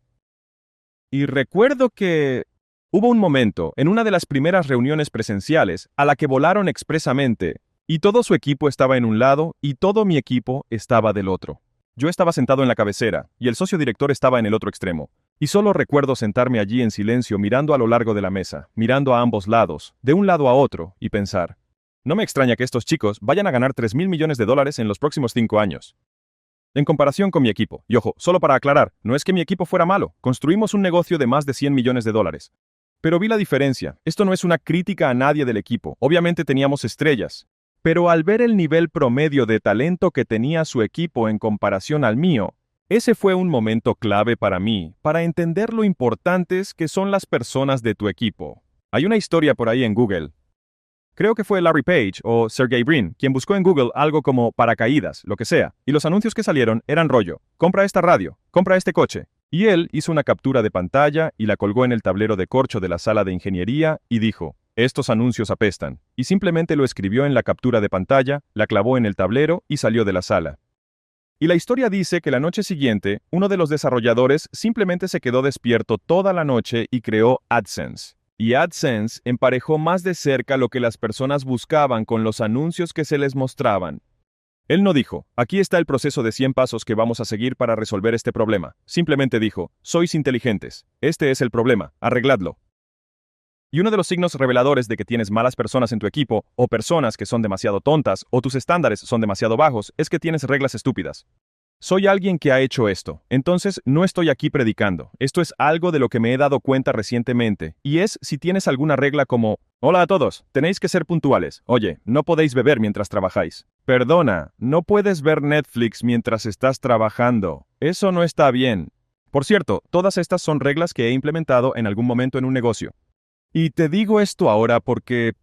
Y recuerdo que hubo un momento en una de las primeras reuniones presenciales a la que volaron expresamente y todo su equipo estaba en un lado y todo mi equipo estaba del otro. Yo estaba sentado en la cabecera, y el socio director estaba en el otro extremo. Y solo recuerdo sentarme allí en silencio mirando a lo largo de la mesa, mirando a ambos lados, de un lado a otro, y pensar. No me extraña que estos chicos vayan a ganar $3.000 millones en los próximos 5 años. En comparación con mi equipo, y ojo, solo para aclarar, no es que mi equipo fuera malo, construimos un negocio de más de $100 millones. Pero vi la diferencia, esto no es una crítica a nadie del equipo, obviamente teníamos estrellas. Pero al ver el nivel promedio de talento que tenía su equipo en comparación al mío, ese fue un momento clave para mí, para entender lo importantes que son las personas de tu equipo. Hay una historia por ahí en Google. Creo que fue Larry Page o Sergey Brin quien buscó en Google algo como paracaídas, lo que sea, y los anuncios que salieron eran rollo, compra esta radio, compra este coche. Y él hizo una captura de pantalla y la colgó en el tablero de corcho de la sala de ingeniería y dijo, estos anuncios apestan, y simplemente lo escribió en la captura de pantalla, la clavó en el tablero y salió de la sala. Y la historia dice que la noche siguiente, uno de los desarrolladores simplemente se quedó despierto toda la noche y creó AdSense. Y AdSense emparejó más de cerca lo que las personas buscaban con los anuncios que se les mostraban. Él no dijo, aquí está el proceso de 100 pasos que vamos a seguir para resolver este problema. Simplemente dijo, sois inteligentes. Este es el problema, arregladlo. Y uno de los signos reveladores de que tienes malas personas en tu equipo, o personas que son demasiado tontas, o tus estándares son demasiado bajos, es que tienes reglas estúpidas. Soy alguien que ha hecho esto, entonces no estoy aquí predicando. Esto es algo de lo que me he dado cuenta recientemente, y es si tienes alguna regla como, hola a todos, tenéis que ser puntuales. Oye, no podéis beber mientras trabajáis. Perdona, no puedes ver Netflix mientras estás trabajando. Eso no está bien. Por cierto, todas estas son reglas que he implementado en algún momento en un negocio. Y te digo esto ahora porque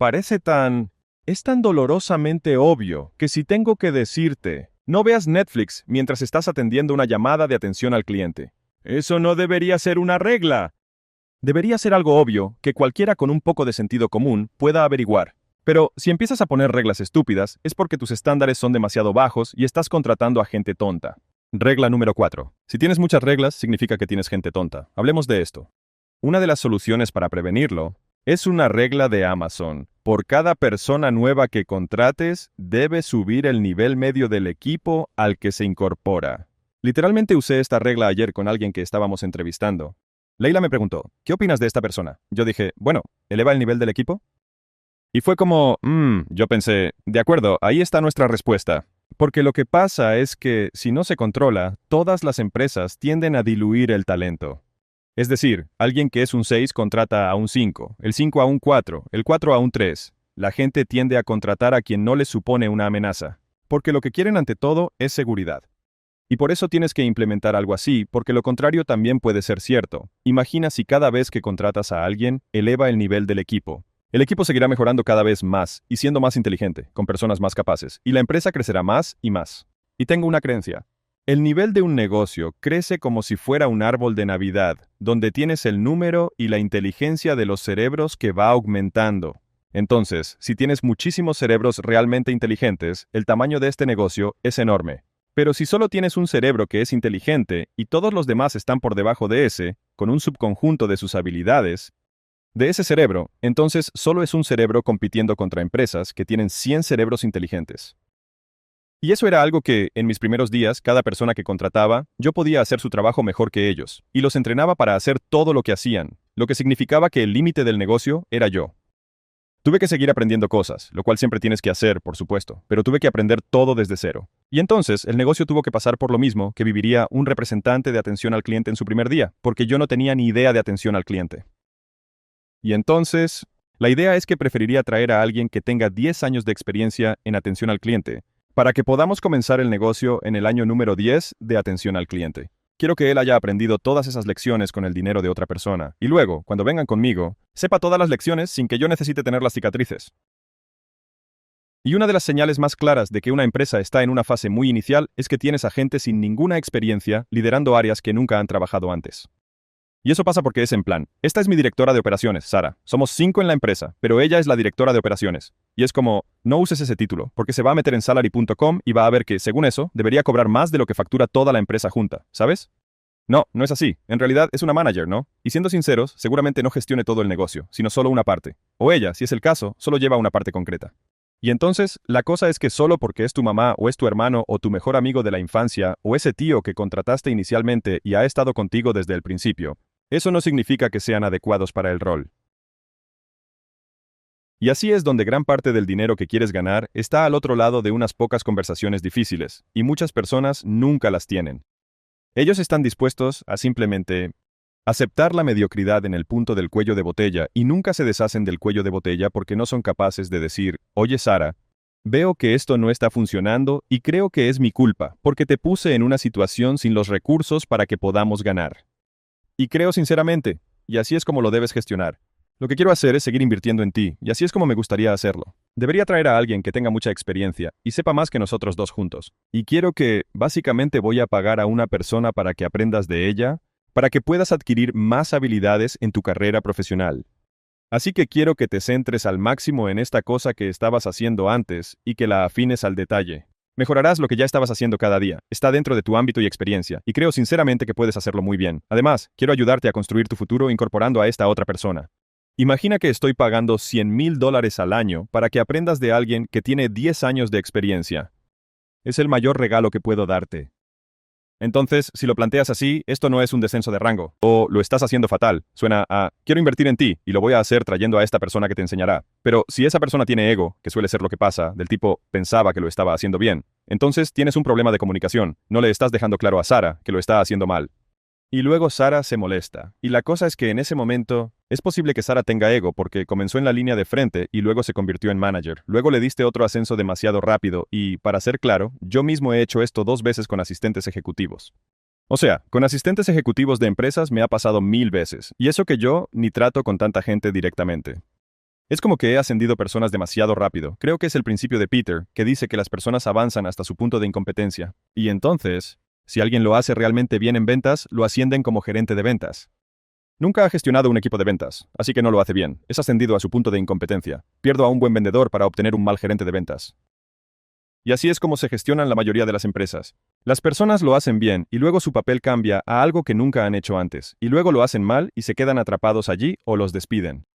es tan dolorosamente obvio que si tengo que decirte, no veas Netflix mientras estás atendiendo una llamada de atención al cliente. Eso no debería ser una regla. Debería ser algo obvio que cualquiera con un poco de sentido común pueda averiguar. Pero si empiezas a poner reglas estúpidas, es porque tus estándares son demasiado bajos y estás contratando a gente tonta. Regla número 4. Si tienes muchas reglas, significa que tienes gente tonta. Hablemos de esto. Una de las soluciones para prevenirlo es una regla de Amazon. Por cada persona nueva que contrates, debes subir el nivel medio del equipo al que se incorpora. Literalmente usé esta regla ayer con alguien que estábamos entrevistando. Leila me preguntó, ¿qué opinas de esta persona? Yo dije, bueno, ¿eleva el nivel del equipo? Y fue como, yo pensé, de acuerdo, ahí está nuestra respuesta. Porque lo que pasa es que, si no se controla, todas las empresas tienden a diluir el talento. Es decir, alguien que es un 6 contrata a un 5, el 5 a un 4, el 4 a un 3. La gente tiende a contratar a quien no les supone una amenaza, porque lo que quieren ante todo es seguridad. Y por eso tienes que implementar algo así, porque lo contrario también puede ser cierto. Imagina si cada vez que contratas a alguien, eleva el nivel del equipo. El equipo seguirá mejorando cada vez más y siendo más inteligente, con personas más capaces, y la empresa crecerá más y más. Y tengo una creencia. El nivel de un negocio crece como si fuera un árbol de Navidad, donde tienes el número y la inteligencia de los cerebros que va aumentando. Entonces, si tienes muchísimos cerebros realmente inteligentes, el tamaño de este negocio es enorme. Pero si solo tienes un cerebro que es inteligente y todos los demás están por debajo de ese, con un subconjunto de sus habilidades, de ese cerebro, entonces solo es un cerebro compitiendo contra empresas que tienen 100 cerebros inteligentes. Y eso era algo que, en mis primeros días, cada persona que contrataba, yo podía hacer su trabajo mejor que ellos, y los entrenaba para hacer todo lo que hacían, lo que significaba que el límite del negocio era yo. Tuve que seguir aprendiendo cosas, lo cual siempre tienes que hacer, por supuesto, pero tuve que aprender todo desde cero. Y entonces, el negocio tuvo que pasar por lo mismo que viviría un representante de atención al cliente en su primer día, porque yo no tenía ni idea de atención al cliente. Y entonces, la idea es que preferiría traer a alguien que tenga 10 años de experiencia en atención al cliente, para que podamos comenzar el negocio en el año número 10 de atención al cliente. Quiero que él haya aprendido todas esas lecciones con el dinero de otra persona, y luego, cuando vengan conmigo, sepa todas las lecciones sin que yo necesite tener las cicatrices. Y una de las señales más claras de que una empresa está en una fase muy inicial es que tienes a gente sin ninguna experiencia liderando áreas que nunca han trabajado antes. Y eso pasa porque es en plan, esta es mi directora de operaciones, Sara. Somos 5 en la empresa, pero ella es la directora de operaciones. Y es como, no uses ese título, porque se va a meter en salary.com y va a ver que, según eso, debería cobrar más de lo que factura toda la empresa junta, ¿sabes? No, no es así. En realidad es una manager, ¿no? Y siendo sinceros, seguramente no gestione todo el negocio, sino solo una parte. O ella, si es el caso, solo lleva una parte concreta. Y entonces, la cosa es que solo porque es tu mamá o es tu hermano o tu mejor amigo de la infancia o ese tío que contrataste inicialmente y ha estado contigo desde el principio, eso no significa que sean adecuados para el rol. Y así es donde gran parte del dinero que quieres ganar está al otro lado de unas pocas conversaciones difíciles, y muchas personas nunca las tienen. Ellos están dispuestos a simplemente aceptar la mediocridad en el punto del cuello de botella y nunca se deshacen del cuello de botella porque no son capaces de decir, oye Sara, veo que esto no está funcionando y creo que es mi culpa, porque te puse en una situación sin los recursos para que podamos ganar. Y creo sinceramente, y así es como lo debes gestionar. Lo que quiero hacer es seguir invirtiendo en ti, y así es como me gustaría hacerlo. Debería traer a alguien que tenga mucha experiencia y sepa más que nosotros dos juntos. Y quiero que, básicamente, voy a pagar a una persona para que aprendas de ella, para que puedas adquirir más habilidades en tu carrera profesional. Así que quiero que te centres al máximo en esta cosa que estabas haciendo antes y que la afines al detalle. Mejorarás lo que ya estabas haciendo cada día. Está dentro de tu ámbito y experiencia, y creo sinceramente que puedes hacerlo muy bien. Además, quiero ayudarte a construir tu futuro incorporando a esta otra persona. Imagina que estoy pagando $100,000 al año para que aprendas de alguien que tiene 10 años de experiencia. Es el mayor regalo que puedo darte. Entonces, si lo planteas así, esto no es un descenso de rango, o lo estás haciendo fatal. Suena a, quiero invertir en ti, y lo voy a hacer trayendo a esta persona que te enseñará. Pero si esa persona tiene ego, que suele ser lo que pasa, del tipo, pensaba que lo estaba haciendo bien, entonces tienes un problema de comunicación, no le estás dejando claro a Sara que lo está haciendo mal. Y luego Sara se molesta. Y la cosa es que en ese momento, es posible que Sara tenga ego porque comenzó en la línea de frente y luego se convirtió en manager. Luego le diste otro ascenso demasiado rápido y, para ser claro, yo mismo he hecho esto 2 veces con asistentes ejecutivos. O sea, con asistentes ejecutivos de empresas me ha pasado 1000 veces. Y eso que yo ni trato con tanta gente directamente. Es como que he ascendido personas demasiado rápido. Creo que es el principio de Peter, que dice que las personas avanzan hasta su punto de incompetencia. Y entonces, si alguien lo hace realmente bien en ventas, lo ascienden como gerente de ventas. Nunca ha gestionado un equipo de ventas, así que no lo hace bien. Es ascendido a su punto de incompetencia. Pierdo a un buen vendedor para obtener un mal gerente de ventas. Y así es como se gestionan la mayoría de las empresas. Las personas lo hacen bien y luego su papel cambia a algo que nunca han hecho antes, y luego lo hacen mal y se quedan atrapados allí o los despiden.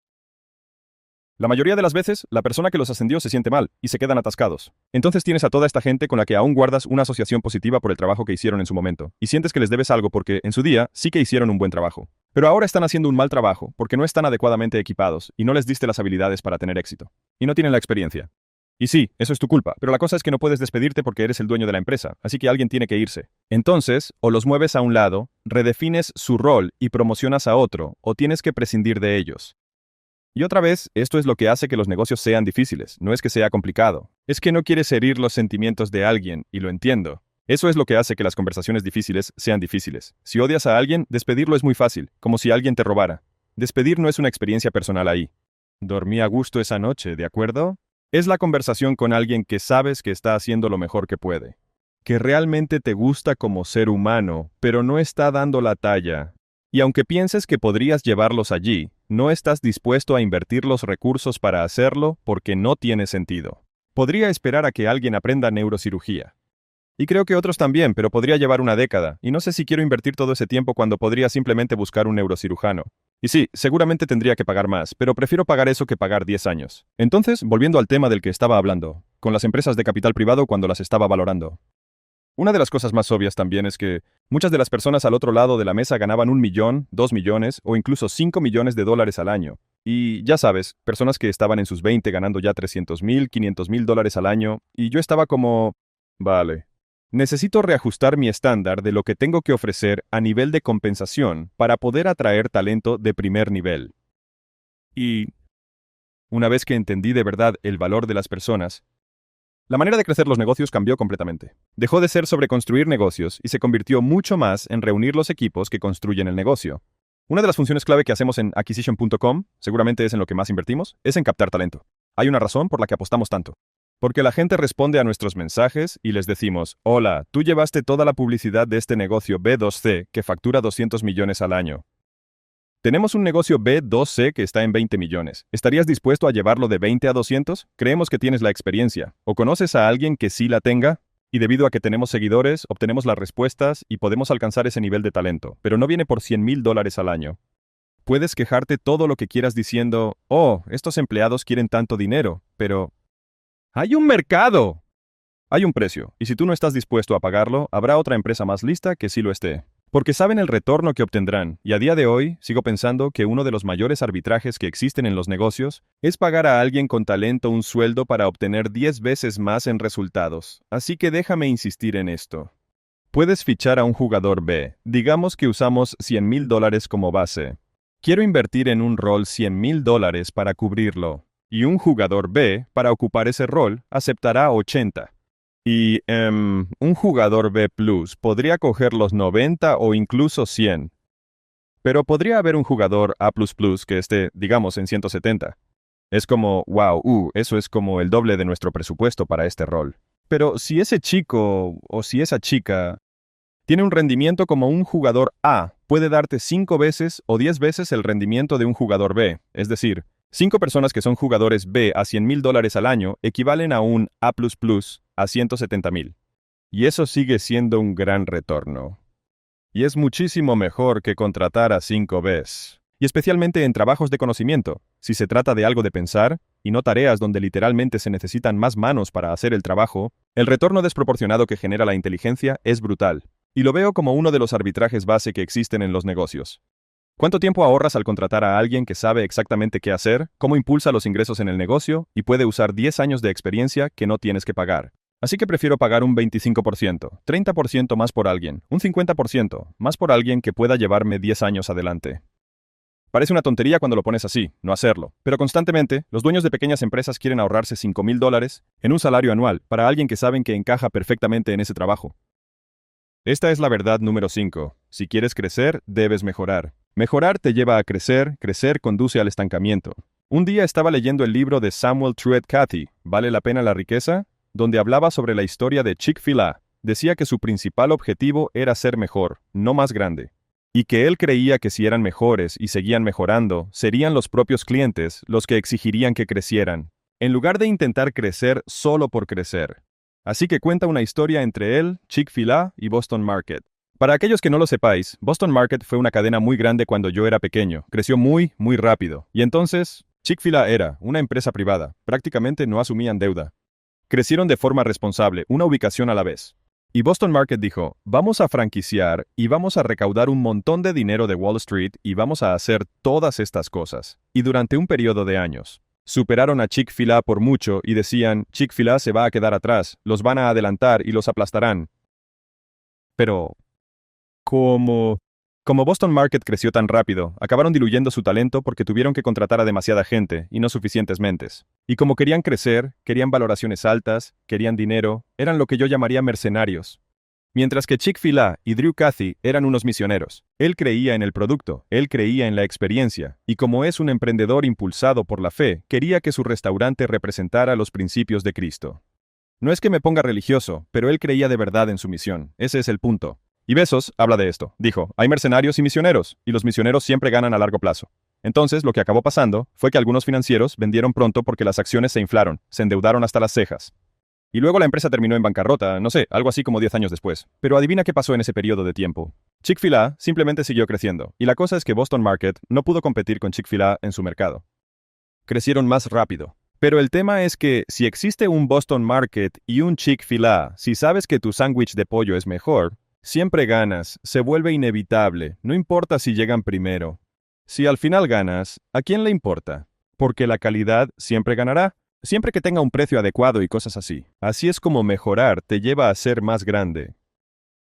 La mayoría de las veces, la persona que los ascendió se siente mal y se quedan atascados. Entonces tienes a toda esta gente con la que aún guardas una asociación positiva por el trabajo que hicieron en su momento, y sientes que les debes algo porque, en su día, sí que hicieron un buen trabajo. Pero ahora están haciendo un mal trabajo porque no están adecuadamente equipados y no les diste las habilidades para tener éxito. Y no tienen la experiencia. Y sí, eso es tu culpa, pero la cosa es que no puedes despedirte porque eres el dueño de la empresa, así que alguien tiene que irse. Entonces, o los mueves a un lado, redefines su rol y promocionas a otro, o tienes que prescindir de ellos. Y otra vez, esto es lo que hace que los negocios sean difíciles, no es que sea complicado. Es que no quieres herir los sentimientos de alguien, y lo entiendo. Eso es lo que hace que las conversaciones difíciles sean difíciles. Si odias a alguien, despedirlo es muy fácil, como si alguien te robara. Despedir no es una experiencia personal ahí. Dormí a gusto esa noche, ¿de acuerdo? Es la conversación con alguien que sabes que está haciendo lo mejor que puede. Que realmente te gusta como ser humano, pero no está dando la talla. Y aunque pienses que podrías llevarlos allí, no estás dispuesto a invertir los recursos para hacerlo porque no tiene sentido. Podría esperar a que alguien aprenda neurocirugía. Y creo que otros también, pero podría llevar una década, y no sé si quiero invertir todo ese tiempo cuando podría simplemente buscar un neurocirujano. Y sí, seguramente tendría que pagar más, pero prefiero pagar eso que pagar 10 años. Entonces, volviendo al tema del que estaba hablando, con las empresas de capital privado cuando las estaba valorando. Una de las cosas más obvias también es que muchas de las personas al otro lado de la mesa ganaban 1 millón, 2 millones o incluso 5 millones de dólares al año. Y ya sabes, personas que estaban en sus 20 ganando ya 300,000, 500,000 dólares al año, y yo estaba como, vale, necesito reajustar mi estándar de lo que tengo que ofrecer a nivel de compensación para poder atraer talento de primer nivel. Y una vez que entendí de verdad el valor de las personas, la manera de crecer los negocios cambió completamente. Dejó de ser sobre construir negocios y se convirtió mucho más en reunir los equipos que construyen el negocio. Una de las funciones clave que hacemos en acquisition.com, seguramente es en lo que más invertimos, es en captar talento. Hay una razón por la que apostamos tanto. Porque la gente responde a nuestros mensajes y les decimos, hola, tú llevaste toda la publicidad de este negocio B2C que factura 200 millones al año. Tenemos un negocio B2C que está en 20 millones. ¿Estarías dispuesto a llevarlo de 20 a 200? Creemos que tienes la experiencia. ¿O conoces a alguien que sí la tenga? Y debido a que tenemos seguidores, obtenemos las respuestas y podemos alcanzar ese nivel de talento. Pero no viene por 100,000 dólares al año. Puedes quejarte todo lo que quieras diciendo, oh, estos empleados quieren tanto dinero, pero ¡Hay un mercado! Hay un precio, y si tú no estás dispuesto a pagarlo, habrá otra empresa más lista que sí lo esté. Porque saben el retorno que obtendrán, y a día de hoy sigo pensando que uno de los mayores arbitrajes que existen en los negocios es pagar a alguien con talento un sueldo para obtener 10 veces más en resultados. Así que déjame insistir en esto. Puedes fichar a un jugador B. Digamos que usamos $100,000 como base. Quiero invertir en un rol $100,000 para cubrirlo. Y un jugador B, para ocupar ese rol, aceptará 80. Y, un jugador B plus podría coger los 90 o incluso 100. Pero podría haber un jugador A++ que esté, digamos, en 170. Es como, wow, eso es como el doble de nuestro presupuesto para este rol. Pero si ese chico o si esa chica tiene un rendimiento como un jugador A, puede darte 5 veces o 10 veces el rendimiento de un jugador B. Es decir, 5 personas que son jugadores B a $100,000 al año equivalen a un A++ a 170,000. Y eso sigue siendo un gran retorno. Y es muchísimo mejor que contratar a 5 Bs. Y especialmente en trabajos de conocimiento, si se trata de algo de pensar, y no tareas donde literalmente se necesitan más manos para hacer el trabajo, el retorno desproporcionado que genera la inteligencia es brutal. Y lo veo como uno de los arbitrajes base que existen en los negocios. ¿Cuánto tiempo ahorras al contratar a alguien que sabe exactamente qué hacer, cómo impulsa los ingresos en el negocio y puede usar 10 años de experiencia que no tienes que pagar? Así que prefiero pagar un 25%, 30% más por alguien, un 50% más por alguien que pueda llevarme 10 años adelante. Parece una tontería cuando lo pones así, no hacerlo, pero constantemente, los dueños de pequeñas empresas quieren ahorrarse $5,000 en un salario anual para alguien que saben que encaja perfectamente en ese trabajo. Esta es la verdad número 5. Si quieres crecer, debes mejorar. Mejorar te lleva a crecer, crecer conduce al estancamiento. Un día estaba leyendo el libro de Samuel Truett Cathy, ¿Vale la pena la riqueza?, donde hablaba sobre la historia de Chick-fil-A. Decía que su principal objetivo era ser mejor, no más grande. Y que él creía que si eran mejores y seguían mejorando, serían los propios clientes los que exigirían que crecieran, en lugar de intentar crecer solo por crecer. Así que cuenta una historia entre él, Chick-fil-A y Boston Market. Para aquellos que no lo sepáis, Boston Market fue una cadena muy grande cuando yo era pequeño, creció muy, muy rápido. Y entonces, Chick-fil-A era una empresa privada, prácticamente no asumían deuda. Crecieron de forma responsable, una ubicación a la vez. Y Boston Market dijo, vamos a franquiciar y vamos a recaudar un montón de dinero de Wall Street y vamos a hacer todas estas cosas. Y durante un periodo de años, superaron a Chick-fil-A por mucho y decían, Chick-fil-A se va a quedar atrás, los van a adelantar y los aplastarán. Pero, ¿cómo? Como Boston Market creció tan rápido, acabaron diluyendo su talento porque tuvieron que contratar a demasiada gente y no suficientes mentes. Y como querían crecer, querían valoraciones altas, querían dinero, eran lo que yo llamaría mercenarios. Mientras que Chick-fil-A y Drew Cathy eran unos misioneros. Él creía en el producto, él creía en la experiencia, y como es un emprendedor impulsado por la fe, quería que su restaurante representara los principios de Cristo. No es que me ponga religioso, pero él creía de verdad en su misión, ese es el punto. Y Bezos habla de esto. Dijo, hay mercenarios y misioneros, y los misioneros siempre ganan a largo plazo. Entonces, lo que acabó pasando fue que algunos financieros vendieron pronto porque las acciones se inflaron, se endeudaron hasta las cejas. Y luego la empresa terminó en bancarrota, no sé, algo así como 10 años después. Pero adivina qué pasó en ese periodo de tiempo. Chick-fil-A simplemente siguió creciendo, y la cosa es que Boston Market no pudo competir con Chick-fil-A en su mercado. Crecieron más rápido. Pero el tema es que si existe un Boston Market y un Chick-fil-A, si sabes que tu sándwich de pollo es mejor, siempre ganas, se vuelve inevitable, no importa si llegan primero. Si al final ganas, ¿a quién le importa? Porque la calidad siempre ganará, siempre que tenga un precio adecuado y cosas así. Así es como mejorar te lleva a ser más grande.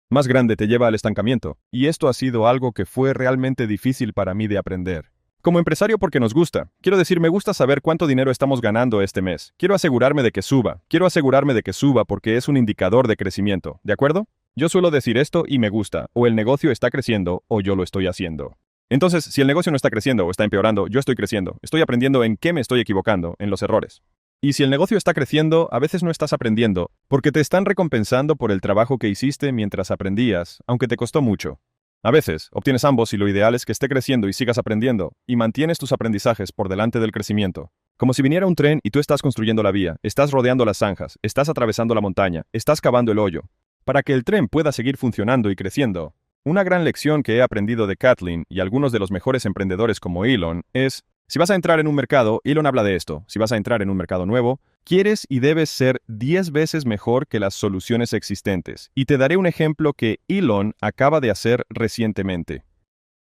Más grande te lleva al estancamiento, y esto ha sido algo que fue realmente difícil para mí de aprender. Como empresario porque nos gusta. Quiero decir, me gusta saber cuánto dinero estamos ganando este mes. Quiero asegurarme de que suba. Quiero asegurarme de que suba porque es un indicador de crecimiento. ¿De acuerdo? Yo suelo decir esto y me gusta. O el negocio está creciendo o yo lo estoy haciendo. Entonces, si el negocio no está creciendo o está empeorando, yo estoy creciendo. Estoy aprendiendo en qué me estoy equivocando, en los errores. Y si el negocio está creciendo, a veces no estás aprendiendo, porque te están recompensando por el trabajo que hiciste mientras aprendías, aunque te costó mucho. A veces, obtienes ambos y lo ideal es que esté creciendo y sigas aprendiendo, y mantienes tus aprendizajes por delante del crecimiento. Como si viniera un tren y tú estás construyendo la vía, estás rodeando las zanjas, estás atravesando la montaña, estás cavando el hoyo. Para que el tren pueda seguir funcionando y creciendo, una gran lección que he aprendido de Kathleen y algunos de los mejores emprendedores como Elon es, Si vas a entrar en un mercado, Elon habla de esto, si vas a entrar en un mercado nuevo, quieres y debes ser 10 veces mejor que las soluciones existentes. Y te daré un ejemplo que Elon acaba de hacer recientemente.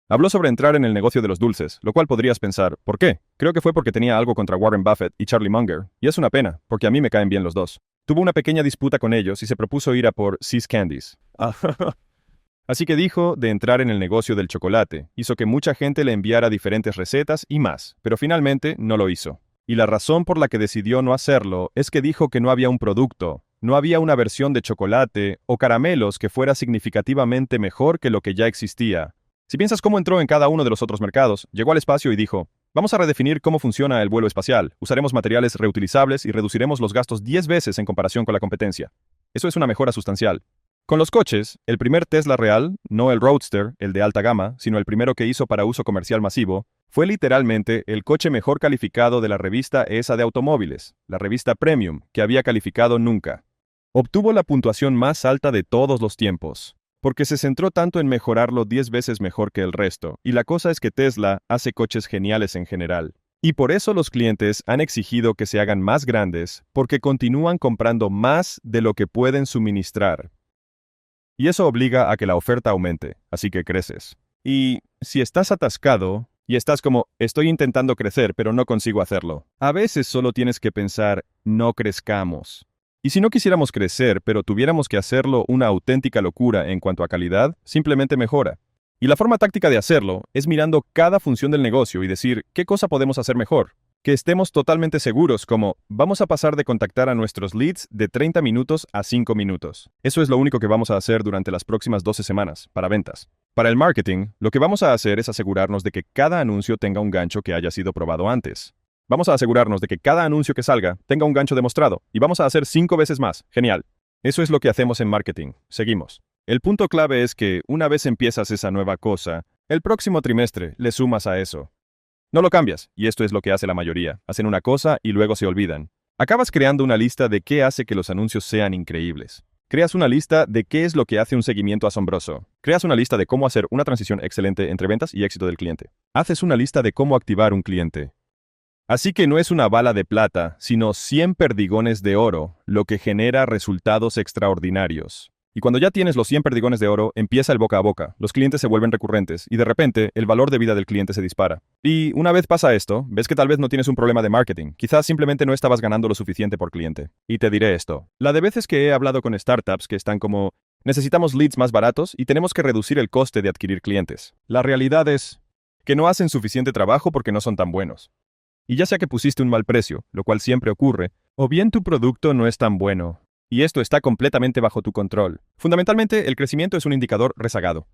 Habló sobre entrar en el negocio de los dulces, lo cual podrías pensar, ¿por qué? Creo que fue porque tenía algo contra Warren Buffett y Charlie Munger, y es una pena, porque a mí me caen bien los dos. Tuvo una pequeña disputa con ellos y se propuso ir a por See's Candies. Así que dijo de entrar en el negocio del chocolate, hizo que mucha gente le enviara diferentes recetas y más, pero finalmente no lo hizo. Y la razón por la que decidió no hacerlo es que dijo que no había un producto, no había una versión de chocolate o caramelos que fuera significativamente mejor que lo que ya existía. Si piensas cómo entró en cada uno de los otros mercados, llegó al espacio y dijo, vamos a redefinir cómo funciona el vuelo espacial, usaremos materiales reutilizables y reduciremos los gastos 10 veces en comparación con la competencia. Eso es una mejora sustancial. Con los coches, el primer Tesla real, no el Roadster, el de alta gama, sino el primero que hizo para uso comercial masivo, fue literalmente el coche mejor calificado de la revista ESA de automóviles, la revista Premium, que había calificado nunca. Obtuvo la puntuación más alta de todos los tiempos, porque se centró tanto en mejorarlo 10 veces mejor que el resto, y la cosa es que Tesla hace coches geniales en general. Y por eso los clientes han exigido que se hagan más grandes, porque continúan comprando más de lo que pueden suministrar. Y eso obliga a que la oferta aumente, así que creces. Y si estás atascado, y estás como, estoy intentando crecer, pero no consigo hacerlo, a veces solo tienes que pensar, no crezcamos. Y si no quisiéramos crecer, pero tuviéramos que hacerlo una auténtica locura en cuanto a calidad, simplemente mejora. Y la forma táctica de hacerlo es mirando cada función del negocio y decir, ¿qué cosa podemos hacer mejor? Que estemos totalmente seguros como, vamos a pasar de contactar a nuestros leads de 30 minutos a 5 minutos. Eso es lo único que vamos a hacer durante las próximas 12 semanas, para ventas. Para el marketing, lo que vamos a hacer es asegurarnos de que cada anuncio tenga un gancho que haya sido probado antes. Vamos a asegurarnos de que cada anuncio que salga tenga un gancho demostrado, y vamos a hacer 5 veces más. Genial. Eso es lo que hacemos en marketing. Seguimos. El punto clave es que, una vez empiezas esa nueva cosa, el próximo trimestre le sumas a eso. No lo cambias, y esto es lo que hace la mayoría. Hacen una cosa y luego se olvidan. Acabas creando una lista de qué hace que los anuncios sean increíbles. Creas una lista de qué es lo que hace un seguimiento asombroso. Creas una lista de cómo hacer una transición excelente entre ventas y éxito del cliente. Haces una lista de cómo activar un cliente. Así que no es una bala de plata, sino 100 perdigones de oro, lo que genera resultados extraordinarios. Y cuando ya tienes los 100 perdigones de oro, empieza el boca a boca, los clientes se vuelven recurrentes, y de repente, el valor de vida del cliente se dispara. Y una vez pasa esto, ves que tal vez no tienes un problema de marketing, quizás simplemente no estabas ganando lo suficiente por cliente. Y te diré esto, la de veces que he hablado con startups que están como, necesitamos leads más baratos y tenemos que reducir el coste de adquirir clientes. La realidad es que no hacen suficiente trabajo porque no son tan buenos. Y ya sea que pusiste un mal precio, lo cual siempre ocurre, o bien tu producto no es tan bueno. Y esto está completamente bajo tu control. Fundamentalmente, el crecimiento es un indicador rezagado.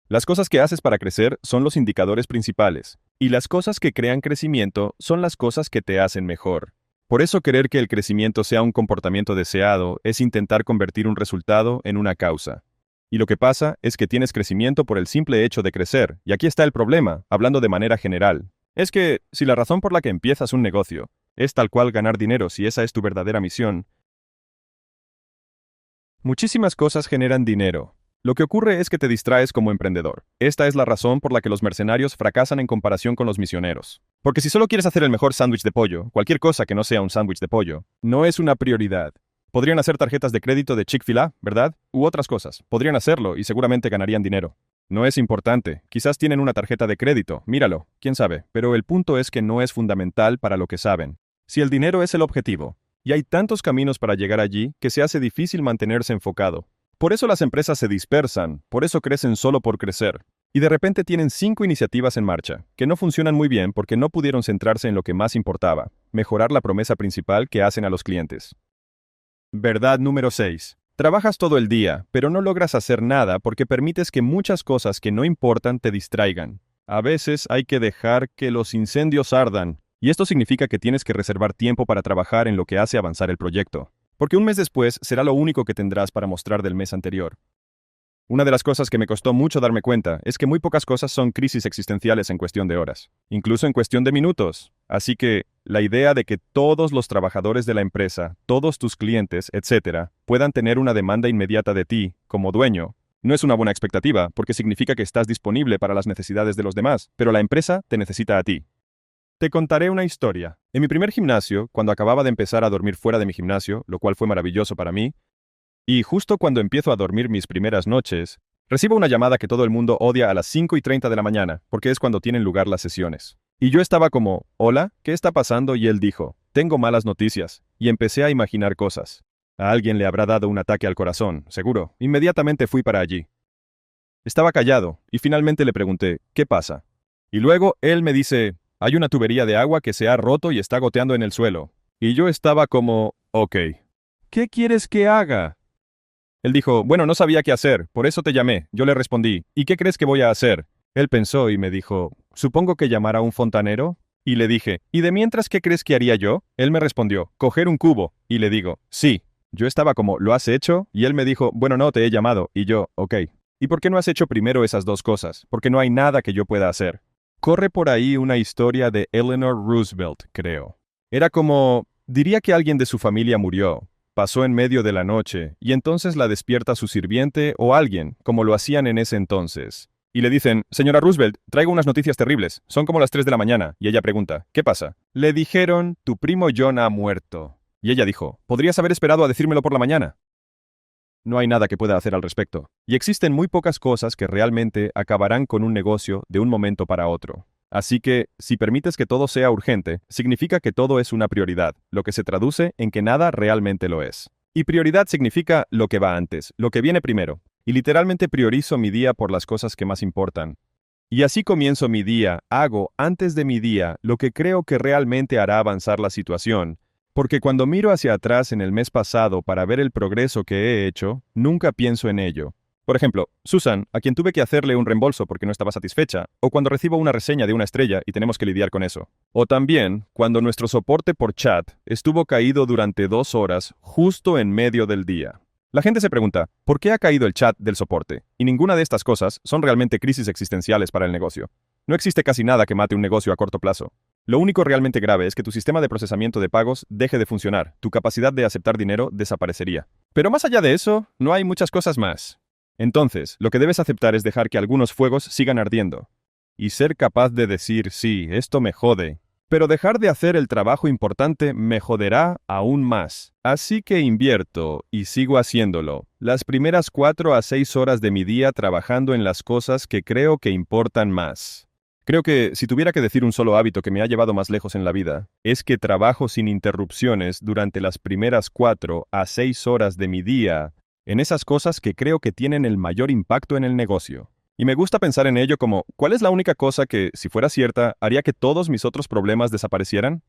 Las cosas que haces para crecer son los indicadores principales, y las cosas que crean crecimiento son las cosas que te hacen mejor. Por eso querer que el crecimiento sea un comportamiento deseado es intentar convertir un resultado en una causa. Y lo que pasa es que tienes crecimiento por el simple hecho de crecer, y aquí está el problema, hablando de manera general. Es que, si la razón por la que empiezas un negocio es tal cual ganar dinero si esa es tu verdadera misión, muchísimas cosas generan dinero. Lo que ocurre es que te distraes como emprendedor. Esta es la razón por la que los mercenarios fracasan en comparación con los misioneros. Porque si solo quieres hacer el mejor sándwich de pollo, cualquier cosa que no sea un sándwich de pollo, no es una prioridad. Podrían hacer tarjetas de crédito de Chick-fil-A, ¿verdad? U otras cosas. Podrían hacerlo y seguramente ganarían dinero. No es importante. Quizás tienen una tarjeta de crédito. Míralo. Quién sabe. Pero el punto es que no es fundamental para lo que saben. Si el dinero es el objetivo, y hay tantos caminos para llegar allí que se hace difícil mantenerse enfocado. Por eso las empresas se dispersan, por eso crecen solo por crecer. Y de repente tienen 5 iniciativas en marcha, que no funcionan muy bien porque no pudieron centrarse en lo que más importaba, mejorar la promesa principal que hacen a los clientes. Verdad número 6. Trabajas todo el día, pero no logras hacer nada porque permites que muchas cosas que no importan te distraigan. A veces hay que dejar que los incendios ardan, y esto significa que tienes que reservar tiempo para trabajar en lo que hace avanzar el proyecto, porque un mes después será lo único que tendrás para mostrar del mes anterior. Una de las cosas que me costó mucho darme cuenta es que muy pocas cosas son crisis existenciales en cuestión de horas, incluso en cuestión de minutos. Así que, la idea de que todos los trabajadores de la empresa, todos tus clientes, etcétera, puedan tener una demanda inmediata de ti, como dueño, no es una buena expectativa, porque significa que estás disponible para las necesidades de los demás, pero la empresa te necesita a ti. Te contaré una historia. En mi primer gimnasio, cuando acababa de empezar a dormir fuera de mi gimnasio, lo cual fue maravilloso para mí, y justo cuando empiezo a dormir mis primeras noches, recibo una llamada que todo el mundo odia a las 5:30 de la mañana, porque es cuando tienen lugar las sesiones. Y yo estaba como, hola, ¿qué está pasando? Y él dijo, tengo malas noticias. Y empecé a imaginar cosas. A alguien le habrá dado un ataque al corazón, seguro. Inmediatamente fui para allí. Estaba callado, y finalmente le pregunté, ¿qué pasa? Y luego él me dice, hay una tubería de agua que se ha roto y está goteando en el suelo. Y yo estaba como, ok. ¿Qué quieres que haga? Él dijo, bueno, no sabía qué hacer, por eso te llamé. Yo le respondí, ¿y qué crees que voy a hacer? Él pensó y me dijo, supongo que llamar a un fontanero. Y le dije, ¿y de mientras qué crees que haría yo? Él me respondió, coger un cubo. Y le digo, sí. Yo estaba como, ¿lo has hecho? Y él me dijo, bueno, no, te he llamado. Y yo, ok. ¿Y por qué no has hecho primero esas dos cosas? Porque no hay nada que yo pueda hacer. Corre por ahí una historia de Eleanor Roosevelt, creo. Era como, diría que alguien de su familia murió, pasó en medio de la noche, y entonces la despierta su sirviente o alguien, como lo hacían en ese entonces. Y le dicen, señora Roosevelt, traigo unas noticias terribles, son como las 3 de la mañana, y ella pregunta, ¿qué pasa? Le dijeron, tu primo John ha muerto. Y ella dijo, ¿podrías haber esperado a decírmelo por la mañana? No hay nada que pueda hacer al respecto. Y existen muy pocas cosas que realmente acabarán con un negocio de un momento para otro. Así que, si permites que todo sea urgente, significa que todo es una prioridad, lo que se traduce en que nada realmente lo es. Y prioridad significa lo que va antes, lo que viene primero. Y literalmente priorizo mi día por las cosas que más importan. Y así comienzo mi día, hago antes de mi día lo que creo que realmente hará avanzar la situación, porque cuando miro hacia atrás en el mes pasado para ver el progreso que he hecho, nunca pienso en ello. Por ejemplo, Susan, a quien tuve que hacerle un reembolso porque no estaba satisfecha, o cuando recibo una reseña de una estrella y tenemos que lidiar con eso. O también, cuando nuestro soporte por chat estuvo caído durante 2 horas justo en medio del día. La gente se pregunta, ¿por qué ha caído el chat del soporte? Y ninguna de estas cosas son realmente crisis existenciales para el negocio. No existe casi nada que mate un negocio a corto plazo. Lo único realmente grave es que tu sistema de procesamiento de pagos deje de funcionar, tu capacidad de aceptar dinero desaparecería. Pero más allá de eso, no hay muchas cosas más. Entonces, lo que debes aceptar es dejar que algunos fuegos sigan ardiendo. Y ser capaz de decir, sí, esto me jode. Pero dejar de hacer el trabajo importante me joderá aún más. Así que invierto, y sigo haciéndolo, las primeras 4 a 6 horas de mi día trabajando en las cosas que creo que importan más. Creo que si tuviera que decir un solo hábito que me ha llevado más lejos en la vida, es que trabajo sin interrupciones durante las primeras 4 a 6 horas de mi día en esas cosas que creo que tienen el mayor impacto en el negocio. Y me gusta pensar en ello como, ¿cuál es la única cosa que, si fuera cierta, haría que todos mis otros problemas desaparecieran?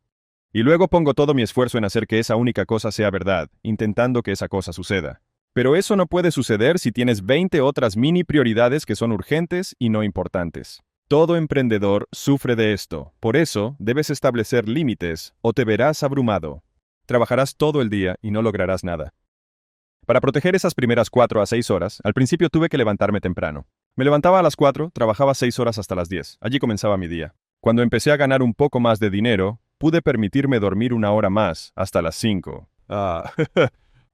Y luego pongo todo mi esfuerzo en hacer que esa única cosa sea verdad, intentando que esa cosa suceda. Pero eso no puede suceder si tienes 20 otras mini prioridades que son urgentes y no importantes. Todo emprendedor sufre de esto. Por eso, debes establecer límites o te verás abrumado. Trabajarás todo el día y no lograrás nada. Para proteger esas primeras 4 a 6 horas, al principio tuve que levantarme temprano. Me levantaba a las 4, trabajaba 6 horas hasta las 10. Allí comenzaba mi día. Cuando empecé a ganar un poco más de dinero, pude permitirme dormir 1 hora más, hasta las 5.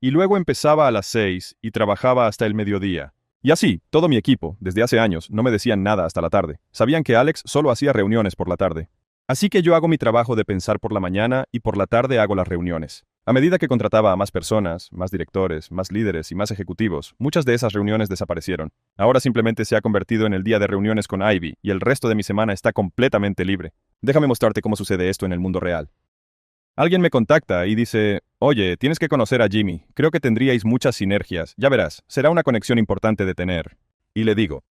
Y luego empezaba a las 6 y trabajaba hasta el mediodía. Y así, todo mi equipo, desde hace años, no me decían nada hasta la tarde. Sabían que Alex solo hacía reuniones por la tarde. Así que yo hago mi trabajo de pensar por la mañana y por la tarde hago las reuniones. A medida que contrataba a más personas, más directores, más líderes y más ejecutivos, muchas de esas reuniones desaparecieron. Ahora simplemente se ha convertido en el día de reuniones con Ivy y el resto de mi semana está completamente libre. Déjame mostrarte cómo sucede esto en el mundo real. Alguien me contacta y dice, oye, tienes que conocer a Jimmy, creo que tendríais muchas sinergias, ya verás, será una conexión importante de tener. Y le digo,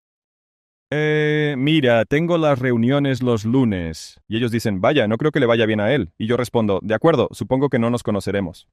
mira, tengo las reuniones los lunes. Y ellos dicen, vaya, no creo que le vaya bien a él. Y yo respondo, de acuerdo, supongo que no nos conoceremos.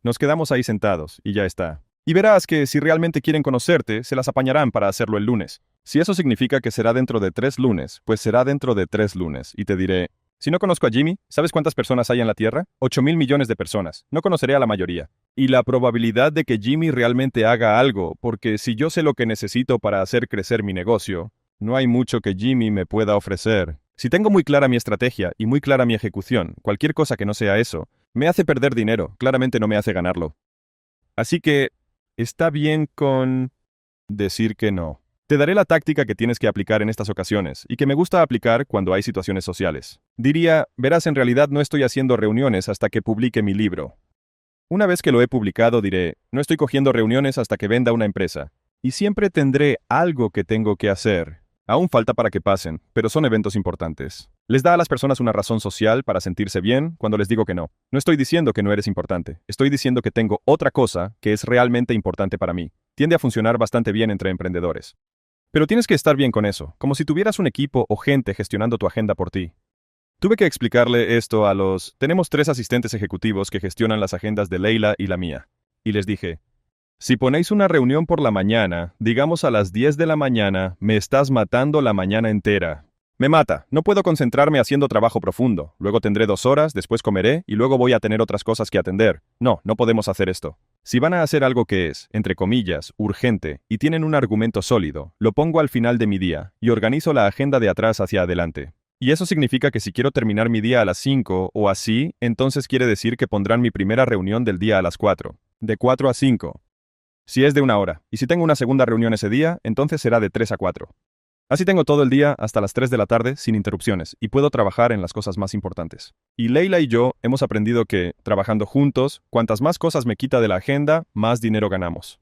Nos quedamos ahí sentados, y ya está. Y verás que si realmente quieren conocerte, se las apañarán para hacerlo el lunes. Si eso significa que será dentro de 3 lunes, pues será dentro de 3 lunes. Y te diré, si no conozco a Jimmy, ¿sabes cuántas personas hay en la Tierra? 8,000 millones de personas. No conoceré a la mayoría. Y la probabilidad de que Jimmy realmente haga algo, porque si yo sé lo que necesito para hacer crecer mi negocio, no hay mucho que Jimmy me pueda ofrecer. Si tengo muy clara mi estrategia y muy clara mi ejecución, cualquier cosa que no sea eso, me hace perder dinero, claramente no me hace ganarlo. Así que, está bien con decir que no. Te daré la táctica que tienes que aplicar en estas ocasiones y que me gusta aplicar cuando hay situaciones sociales. Diría, verás, en realidad no estoy haciendo reuniones hasta que publique mi libro. Una vez que lo he publicado, diré, no estoy cogiendo reuniones hasta que venda una empresa. Y siempre tendré algo que tengo que hacer. Aún falta para que pasen, pero son eventos importantes. Les da a las personas una razón social para sentirse bien cuando les digo que no. No estoy diciendo que no eres importante, estoy diciendo que tengo otra cosa que es realmente importante para mí. Tiende a funcionar bastante bien entre emprendedores. Pero tienes que estar bien con eso, como si tuvieras un equipo o gente gestionando tu agenda por ti. Tuve que explicarle esto a los... Tenemos 3 asistentes ejecutivos que gestionan las agendas de Leila y la mía. Y les dije, si ponéis una reunión por la mañana, digamos a las 10 de la mañana, me estás matando la mañana entera. Me mata, no puedo concentrarme haciendo trabajo profundo. Luego tendré 2 horas, después comeré y luego voy a tener otras cosas que atender. No podemos hacer esto. Si van a hacer algo que es, entre comillas, urgente, y tienen un argumento sólido, lo pongo al final de mi día, y organizo la agenda de atrás hacia adelante. Y eso significa que si quiero terminar mi día a las 5 o así, entonces quiere decir que pondrán mi primera reunión del día a las 4. De 4 a 5. Si es de 1 hora, y si tengo una segunda reunión ese día, entonces será de 3 a 4. Así tengo todo el día hasta las 3 de la tarde sin interrupciones y puedo trabajar en las cosas más importantes. Y Leila y yo hemos aprendido que, trabajando juntos, cuantas más cosas me quita de la agenda, más dinero ganamos.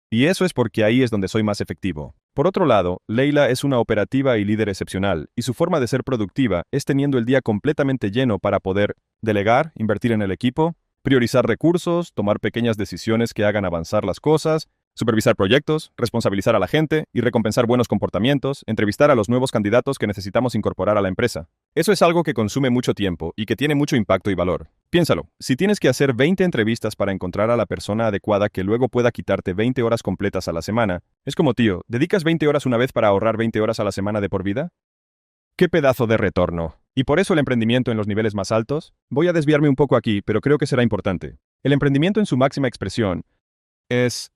Y eso es porque ahí es donde soy más efectivo. Por otro lado, Leila es una operativa y líder excepcional, y su forma de ser productiva es teniendo el día completamente lleno para poder delegar, invertir en el equipo, priorizar recursos, tomar pequeñas decisiones que hagan avanzar las cosas, supervisar proyectos, responsabilizar a la gente y recompensar buenos comportamientos, entrevistar a los nuevos candidatos que necesitamos incorporar a la empresa. Eso es algo que consume mucho tiempo y que tiene mucho impacto y valor. Piénsalo, si tienes que hacer 20 entrevistas para encontrar a la persona adecuada que luego pueda quitarte 20 horas completas a la semana, es como tío, ¿dedicas 20 horas una vez para ahorrar 20 horas a la semana de por vida? ¡Qué pedazo de retorno! Y por eso el emprendimiento en los niveles más altos, voy a desviarme un poco aquí, pero creo que será importante. El emprendimiento en su máxima expresión es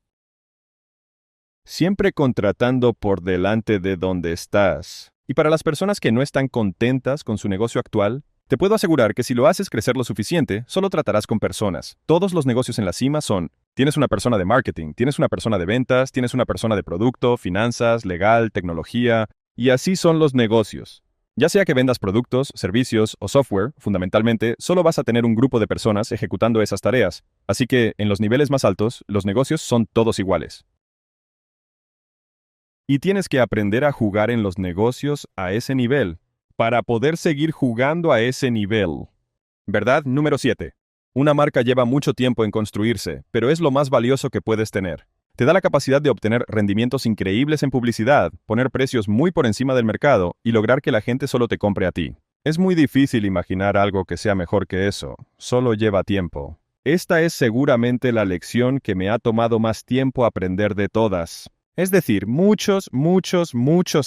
siempre contratando por delante de donde estás. Y para las personas que no están contentas con su negocio actual, te puedo asegurar que si lo haces crecer lo suficiente, solo tratarás con personas. Todos los negocios en la cima son, tienes una persona de marketing, tienes una persona de ventas, tienes una persona de producto, finanzas, legal, tecnología, y así son los negocios. Ya sea que vendas productos, servicios o software, fundamentalmente, solo vas a tener un grupo de personas ejecutando esas tareas. Así que, en los niveles más altos, los negocios son todos iguales. Y tienes que aprender a jugar en los negocios a ese nivel, para poder seguir jugando a ese nivel. ¿Verdad? Número 7. Una marca lleva mucho tiempo en construirse, pero es lo más valioso que puedes tener. Te da la capacidad de obtener rendimientos increíbles en publicidad, poner precios muy por encima del mercado y lograr que la gente solo te compre a ti. Es muy difícil imaginar algo que sea mejor que eso. Solo lleva tiempo. Esta es seguramente la lección que me ha tomado más tiempo aprender de todas. Es decir, muchos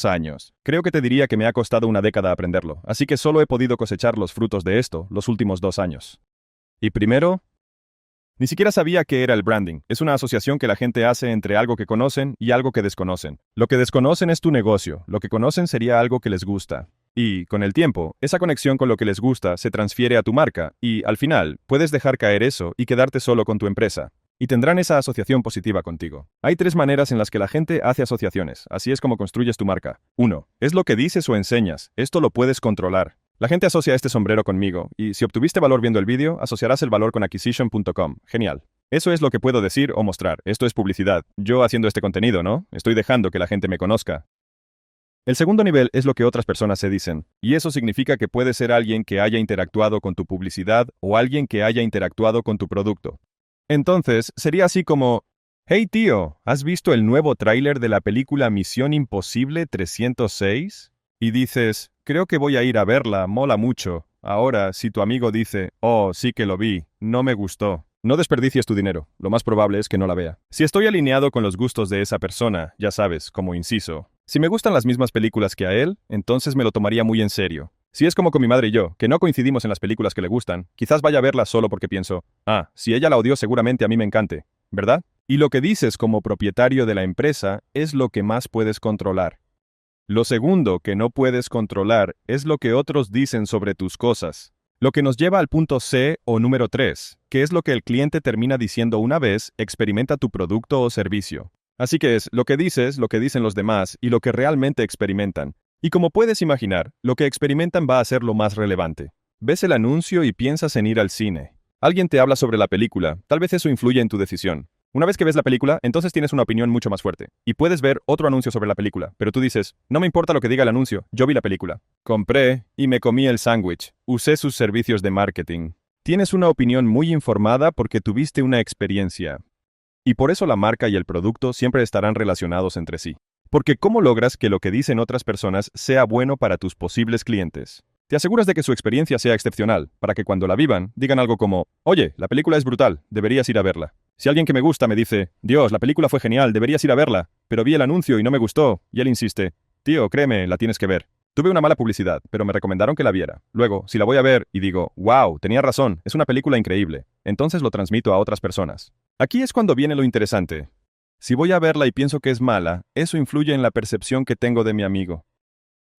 años. Creo que te diría que me ha costado una década aprenderlo, así que solo he podido cosechar los frutos de esto los últimos 2 años. Y primero, ni siquiera sabía qué era el branding. Es una asociación que la gente hace entre algo que conocen y algo que desconocen. Lo que desconocen es tu negocio, lo que conocen sería algo que les gusta. Y, con el tiempo, esa conexión con lo que les gusta se transfiere a tu marca y, al final, puedes dejar caer eso y quedarte solo con tu empresa. Y tendrán esa asociación positiva contigo. Hay 3 maneras en las que la gente hace asociaciones, así es como construyes tu marca. 1. Es lo que dices o enseñas, esto lo puedes controlar. La gente asocia este sombrero conmigo, y si obtuviste valor viendo el vídeo, asociarás el valor con Acquisition.com. Genial. Eso es lo que puedo decir o mostrar, esto es publicidad. Yo haciendo este contenido, ¿no? Estoy dejando que la gente me conozca. El segundo nivel es lo que otras personas se dicen, y eso significa que puede ser alguien que haya interactuado con tu publicidad o alguien que haya interactuado con tu producto. Entonces, sería así como, hey tío, ¿has visto el nuevo tráiler de la película Misión Imposible 306? Y dices, creo que voy a ir a verla, mola mucho. Ahora, si tu amigo dice, oh, sí que lo vi, no me gustó. No desperdicies tu dinero, lo más probable es que no la vea. Si estoy alineado con los gustos de esa persona, ya sabes, como inciso. Si me gustan las mismas películas que a él, entonces me lo tomaría muy en serio. Si es como con mi madre y yo, que no coincidimos en las películas que le gustan, quizás vaya a verla solo porque pienso, si ella la odió seguramente a mí me encante, ¿verdad? Y lo que dices como propietario de la empresa es lo que más puedes controlar. Lo segundo que no puedes controlar es lo que otros dicen sobre tus cosas. Lo que nos lleva al punto C o número 3, que es lo que el cliente termina diciendo una vez experimenta tu producto o servicio. Así que es lo que dices, lo que dicen los demás y lo que realmente experimentan. Y como puedes imaginar, lo que experimentan va a ser lo más relevante. Ves el anuncio y piensas en ir al cine. Alguien te habla sobre la película, tal vez eso influye en tu decisión. Una vez que ves la película, entonces tienes una opinión mucho más fuerte. Y puedes ver otro anuncio sobre la película, pero tú dices, no me importa lo que diga el anuncio, yo vi la película. Compré y me comí el sándwich. Usé sus servicios de marketing. Tienes una opinión muy informada porque tuviste una experiencia. Y por eso la marca y el producto siempre estarán relacionados entre sí. Porque ¿cómo logras que lo que dicen otras personas sea bueno para tus posibles clientes? Te aseguras de que su experiencia sea excepcional, para que cuando la vivan, digan algo como, oye, la película es brutal, deberías ir a verla. Si alguien que me gusta me dice, Dios, la película fue genial, deberías ir a verla, pero vi el anuncio y no me gustó, y él insiste, tío, créeme, la tienes que ver. Tuve una mala publicidad, pero me recomendaron que la viera. Luego, si la voy a ver y digo, wow, tenía razón, es una película increíble, entonces lo transmito a otras personas. Aquí es cuando viene lo interesante. Si voy a verla y pienso que es mala, eso influye en la percepción que tengo de mi amigo.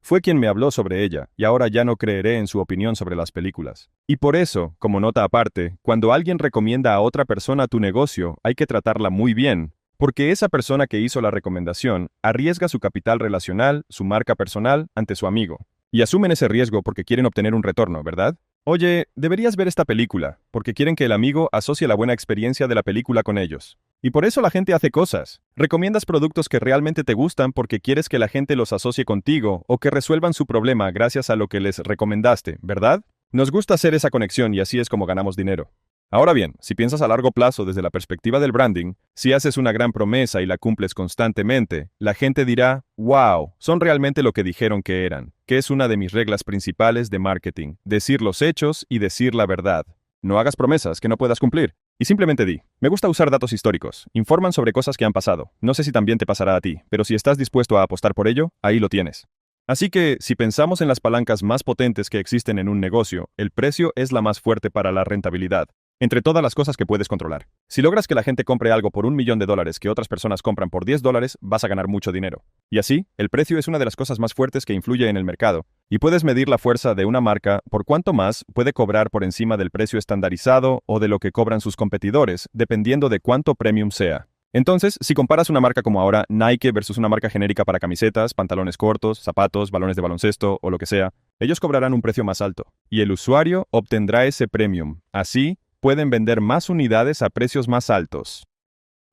Fue quien me habló sobre ella, y ahora ya no creeré en su opinión sobre las películas. Y por eso, como nota aparte, cuando alguien recomienda a otra persona tu negocio, hay que tratarla muy bien, porque esa persona que hizo la recomendación arriesga su capital relacional, su marca personal, ante su amigo. Y asumen ese riesgo porque quieren obtener un retorno, ¿verdad? Oye, deberías ver esta película, porque quieren que el amigo asocie la buena experiencia de la película con ellos. Y por eso la gente hace cosas. Recomiendas productos que realmente te gustan porque quieres que la gente los asocie contigo o que resuelvan su problema gracias a lo que les recomendaste, ¿verdad? Nos gusta hacer esa conexión y así es como ganamos dinero. Ahora bien, si piensas a largo plazo desde la perspectiva del branding, si haces una gran promesa y la cumples constantemente, la gente dirá, wow, son realmente lo que dijeron que eran, que es una de mis reglas principales de marketing, decir los hechos y decir la verdad. No hagas promesas que no puedas cumplir. Y simplemente di, me gusta usar datos históricos, informan sobre cosas que han pasado. No sé si también te pasará a ti, pero si estás dispuesto a apostar por ello, ahí lo tienes. Así que, si pensamos en las palancas más potentes que existen en un negocio, el precio es la más fuerte para la rentabilidad. Entre todas las cosas que puedes controlar. Si logras que la gente compre algo por $1.000.000 que otras personas compran por $10, vas a ganar mucho dinero. Y así, el precio es una de las cosas más fuertes que influye en el mercado. Y puedes medir la fuerza de una marca por cuánto más puede cobrar por encima del precio estandarizado o de lo que cobran sus competidores, dependiendo de cuánto premium sea. Entonces, si comparas una marca como ahora Nike versus una marca genérica para camisetas, pantalones cortos, zapatos, balones de baloncesto o lo que sea, ellos cobrarán un precio más alto. Y el usuario obtendrá ese premium. Así, pueden vender más unidades a precios más altos.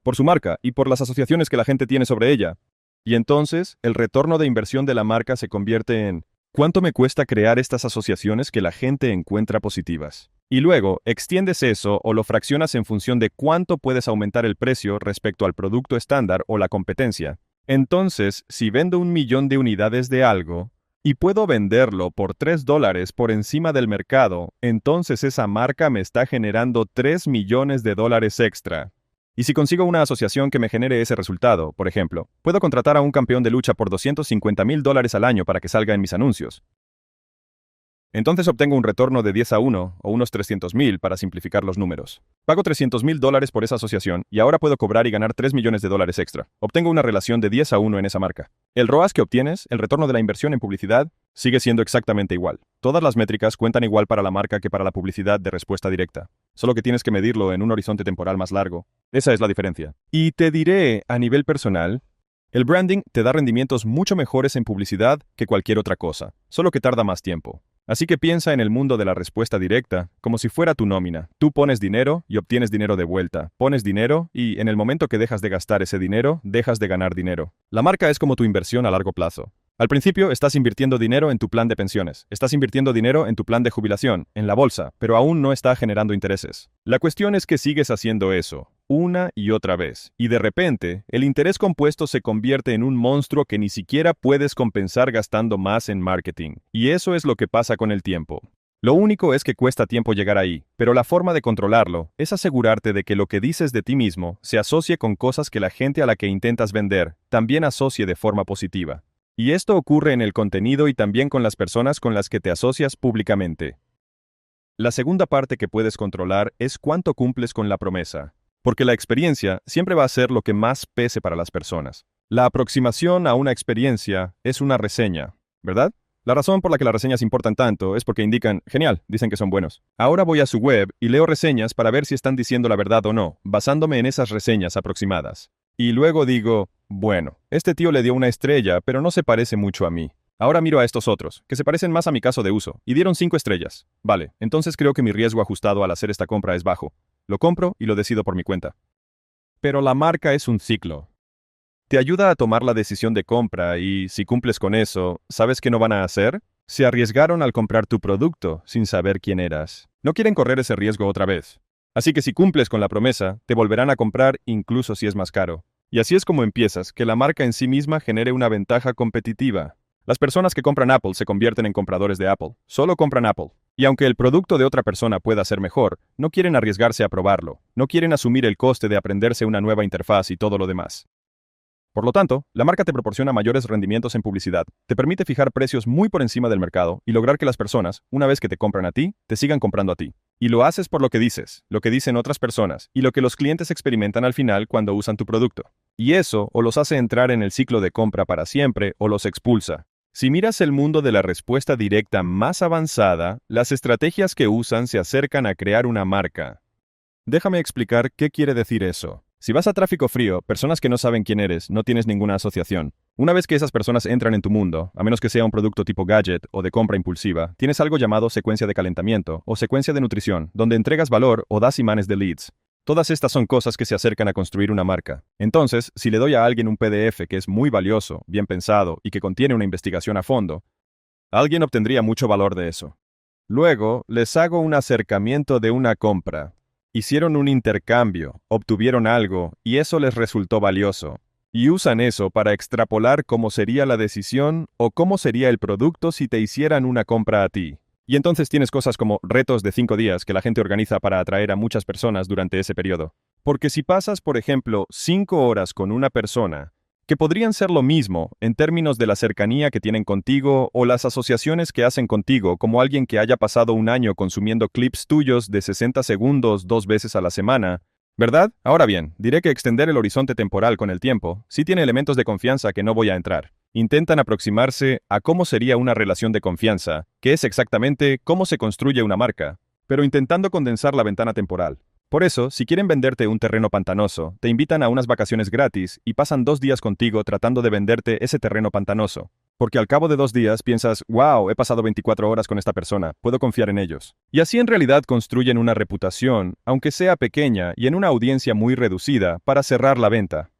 Por su marca y por las asociaciones que la gente tiene sobre ella. Y entonces, el retorno de inversión de la marca se convierte en ¿cuánto me cuesta crear estas asociaciones que la gente encuentra positivas? Y luego, extiendes eso o lo fraccionas en función de cuánto puedes aumentar el precio respecto al producto estándar o la competencia. Entonces, si vendo 1.000.000 de unidades de algo, y puedo venderlo por $3 por encima del mercado, entonces esa marca me está generando $3 millones extra. Y si consigo una asociación que me genere ese resultado, por ejemplo, puedo contratar a un campeón de lucha por $250.000 al año para que salga en mis anuncios. Entonces obtengo un retorno de 10-1 o unos 300.000 para simplificar los números. Pago $300.000 por esa asociación y ahora puedo cobrar y ganar $3 millones extra. Obtengo una relación de 10-1 en esa marca. El ROAS que obtienes, el retorno de la inversión en publicidad, sigue siendo exactamente igual. Todas las métricas cuentan igual para la marca que para la publicidad de respuesta directa. Solo que tienes que medirlo en un horizonte temporal más largo. Esa es la diferencia. Y te diré, a nivel personal, el branding te da rendimientos mucho mejores en publicidad que cualquier otra cosa, solo que tarda más tiempo. Así que piensa en el mundo de la respuesta directa como si fuera tu nómina. Tú pones dinero y obtienes dinero de vuelta. Pones dinero y, en el momento que dejas de gastar ese dinero, dejas de ganar dinero. La marca es como tu inversión a largo plazo. Al principio estás invirtiendo dinero en tu plan de pensiones, estás invirtiendo dinero en tu plan de jubilación, en la bolsa, pero aún no está generando intereses. La cuestión es que sigues haciendo eso, una y otra vez, y de repente, el interés compuesto se convierte en un monstruo que ni siquiera puedes compensar gastando más en marketing. Y eso es lo que pasa con el tiempo. Lo único es que cuesta tiempo llegar ahí, pero la forma de controlarlo es asegurarte de que lo que dices de ti mismo se asocie con cosas que la gente a la que intentas vender también asocie de forma positiva. Y esto ocurre en el contenido y también con las personas con las que te asocias públicamente. La segunda parte que puedes controlar es cuánto cumples con la promesa, porque la experiencia siempre va a ser lo que más pese para las personas. La aproximación a una experiencia es una reseña, ¿verdad? La razón por la que las reseñas importan tanto es porque indican, genial, dicen que son buenos. Ahora voy a su web y leo reseñas para ver si están diciendo la verdad o no, basándome en esas reseñas aproximadas. Y luego digo, bueno, este tío le dio una estrella, pero no se parece mucho a mí. Ahora miro a estos otros, que se parecen más a mi caso de uso, y dieron 5 estrellas. Vale, entonces creo que mi riesgo ajustado al hacer esta compra es bajo. Lo compro y lo decido por mi cuenta. Pero la marca es un ciclo. Te ayuda a tomar la decisión de compra y, si cumples con eso, ¿sabes qué no van a hacer? Se arriesgaron al comprar tu producto sin saber quién eras. No quieren correr ese riesgo otra vez. Así que si cumples con la promesa, te volverán a comprar incluso si es más caro. Y así es como empiezas, que la marca en sí misma genere una ventaja competitiva. Las personas que compran Apple se convierten en compradores de Apple. Solo compran Apple. Y aunque el producto de otra persona pueda ser mejor, no quieren arriesgarse a probarlo. No quieren asumir el coste de aprenderse una nueva interfaz y todo lo demás. Por lo tanto, la marca te proporciona mayores rendimientos en publicidad, te permite fijar precios muy por encima del mercado y lograr que las personas, una vez que te compran a ti, te sigan comprando a ti. Y lo haces por lo que dices, lo que dicen otras personas y lo que los clientes experimentan al final cuando usan tu producto. Y eso o los hace entrar en el ciclo de compra para siempre o los expulsa. Si miras el mundo de la respuesta directa más avanzada, las estrategias que usan se acercan a crear una marca. Déjame explicar qué quiere decir eso. Si vas a tráfico frío, personas que no saben quién eres, no tienes ninguna asociación. Una vez que esas personas entran en tu mundo, a menos que sea un producto tipo gadget o de compra impulsiva, tienes algo llamado secuencia de calentamiento o secuencia de nutrición, donde entregas valor o das imanes de leads. Todas estas son cosas que se acercan a construir una marca. Entonces, si le doy a alguien un PDF que es muy valioso, bien pensado y que contiene una investigación a fondo, alguien obtendría mucho valor de eso. Luego, les hago un acercamiento de una compra. Hicieron un intercambio, obtuvieron algo, y eso les resultó valioso. Y usan eso para extrapolar cómo sería la decisión o cómo sería el producto si te hicieran una compra a ti. Y entonces tienes cosas como retos de 5 días que la gente organiza para atraer a muchas personas durante ese periodo. Porque si pasas, por ejemplo, 5 horas con una persona, que podrían ser lo mismo en términos de la cercanía que tienen contigo o las asociaciones que hacen contigo, como alguien que haya pasado un año consumiendo clips tuyos de 60 segundos 2 veces a la semana, ¿verdad? Ahora bien, diré que extender el horizonte temporal con el tiempo sí tiene elementos de confianza que no voy a entrar. Intentan aproximarse a cómo sería una relación de confianza, que es exactamente cómo se construye una marca, pero intentando condensar la ventana temporal. Por eso, si quieren venderte un terreno pantanoso, te invitan a unas vacaciones gratis y pasan 2 días contigo tratando de venderte ese terreno pantanoso. Porque al cabo de 2 días piensas, wow, he pasado 24 horas con esta persona, puedo confiar en ellos. Y así en realidad construyen una reputación, aunque sea pequeña y en una audiencia muy reducida, para cerrar la venta.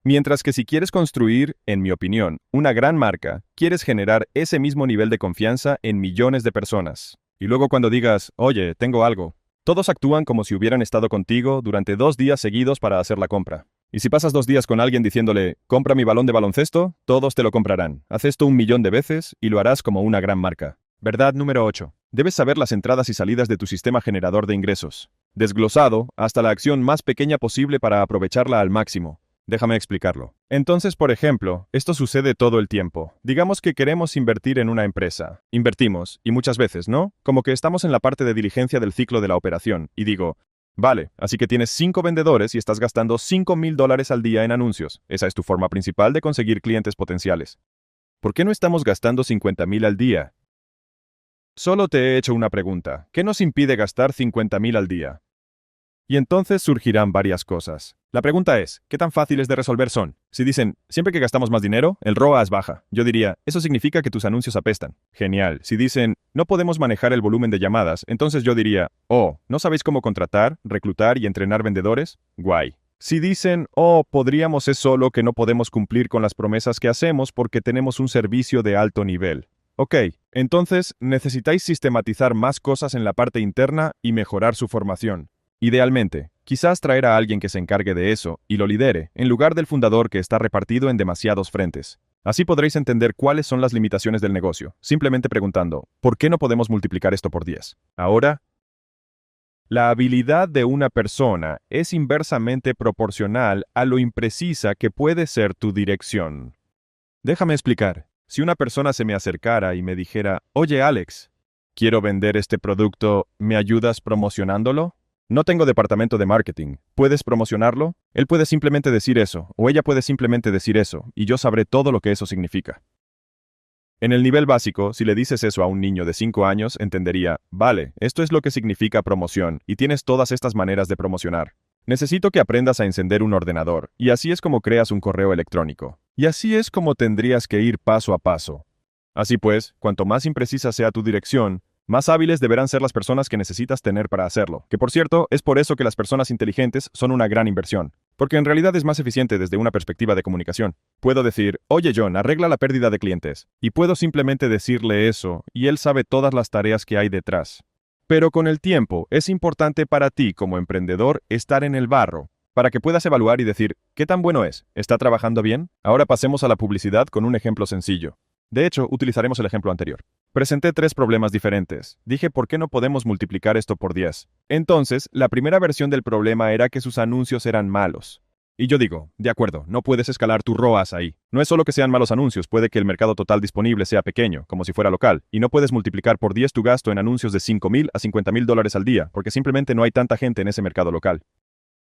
Mientras que si quieres construir, en mi opinión, una gran marca, quieres generar ese mismo nivel de confianza en millones de personas. Y luego cuando digas, oye, tengo algo, todos actúan como si hubieran estado contigo durante 2 días seguidos para hacer la compra. Y si pasas 2 días con alguien diciéndole, compra mi balón de baloncesto, todos te lo comprarán. Haz esto 1 millón de veces y lo harás como una gran marca. Verdad número 8. Debes saber las entradas y salidas de tu sistema generador de ingresos. Desglosado hasta la acción más pequeña posible para aprovecharla al máximo. Déjame explicarlo. Entonces, por ejemplo, esto sucede todo el tiempo. Digamos que queremos invertir en una empresa. Invertimos, y muchas veces, ¿no? Como que estamos en la parte de diligencia del ciclo de la operación, y digo, vale, así que tienes 5 vendedores y estás gastando $5,000 al día en anuncios. Esa es tu forma principal de conseguir clientes potenciales. ¿Por qué no estamos gastando 50,000 al día? Solo te he hecho una pregunta. ¿Qué nos impide gastar 50,000 al día? Y entonces surgirán varias cosas. La pregunta es, ¿qué tan fáciles de resolver son? Si dicen, siempre que gastamos más dinero, el ROAS baja. Yo diría, eso significa que tus anuncios apestan. Genial. Si dicen, no podemos manejar el volumen de llamadas, entonces yo diría, oh, ¿no sabéis cómo contratar, reclutar y entrenar vendedores? Guay. Si dicen, oh, podríamos es solo que no podemos cumplir con las promesas que hacemos porque tenemos un servicio de alto nivel. Ok, entonces necesitáis sistematizar más cosas en la parte interna y mejorar su formación. Idealmente, quizás traer a alguien que se encargue de eso y lo lidere, en lugar del fundador que está repartido en demasiados frentes. Así podréis entender cuáles son las limitaciones del negocio, simplemente preguntando, ¿por qué no podemos multiplicar esto por 10? Ahora, la habilidad de una persona es inversamente proporcional a lo imprecisa que puede ser tu dirección. Déjame explicar. Si una persona se me acercara y me dijera, oye Alex, quiero vender este producto, ¿me ayudas promocionándolo? No tengo departamento de marketing. ¿Puedes promocionarlo? Él puede simplemente decir eso, o ella puede simplemente decir eso, y yo sabré todo lo que eso significa. En el nivel básico, si le dices eso a un niño de 5 años, entendería, vale, esto es lo que significa promoción, y tienes todas estas maneras de promocionar. Necesito que aprendas a encender un ordenador, y así es como creas un correo electrónico. Y así es como tendrías que ir paso a paso. Así pues, cuanto más imprecisa sea tu dirección, más hábiles deberán ser las personas que necesitas tener para hacerlo. Que por cierto, es por eso que las personas inteligentes son una gran inversión. Porque en realidad es más eficiente desde una perspectiva de comunicación. Puedo decir, oye John, arregla la pérdida de clientes. Y puedo simplemente decirle eso, y él sabe todas las tareas que hay detrás. Pero con el tiempo, es importante para ti como emprendedor estar en el barro, para que puedas evaluar y decir, ¿qué tan bueno es? ¿Está trabajando bien? Ahora pasemos a la publicidad con un ejemplo sencillo. De hecho, utilizaremos el ejemplo anterior. Presenté 3 problemas diferentes. Dije, ¿por qué no podemos multiplicar esto por 10? Entonces, la primera versión del problema era que sus anuncios eran malos. Y yo digo, de acuerdo, no puedes escalar tu ROAS ahí. No es solo que sean malos anuncios, puede que el mercado total disponible sea pequeño, como si fuera local, y no puedes multiplicar por 10 tu gasto en anuncios de $5,000 a $50,000 al día, porque simplemente no hay tanta gente en ese mercado local.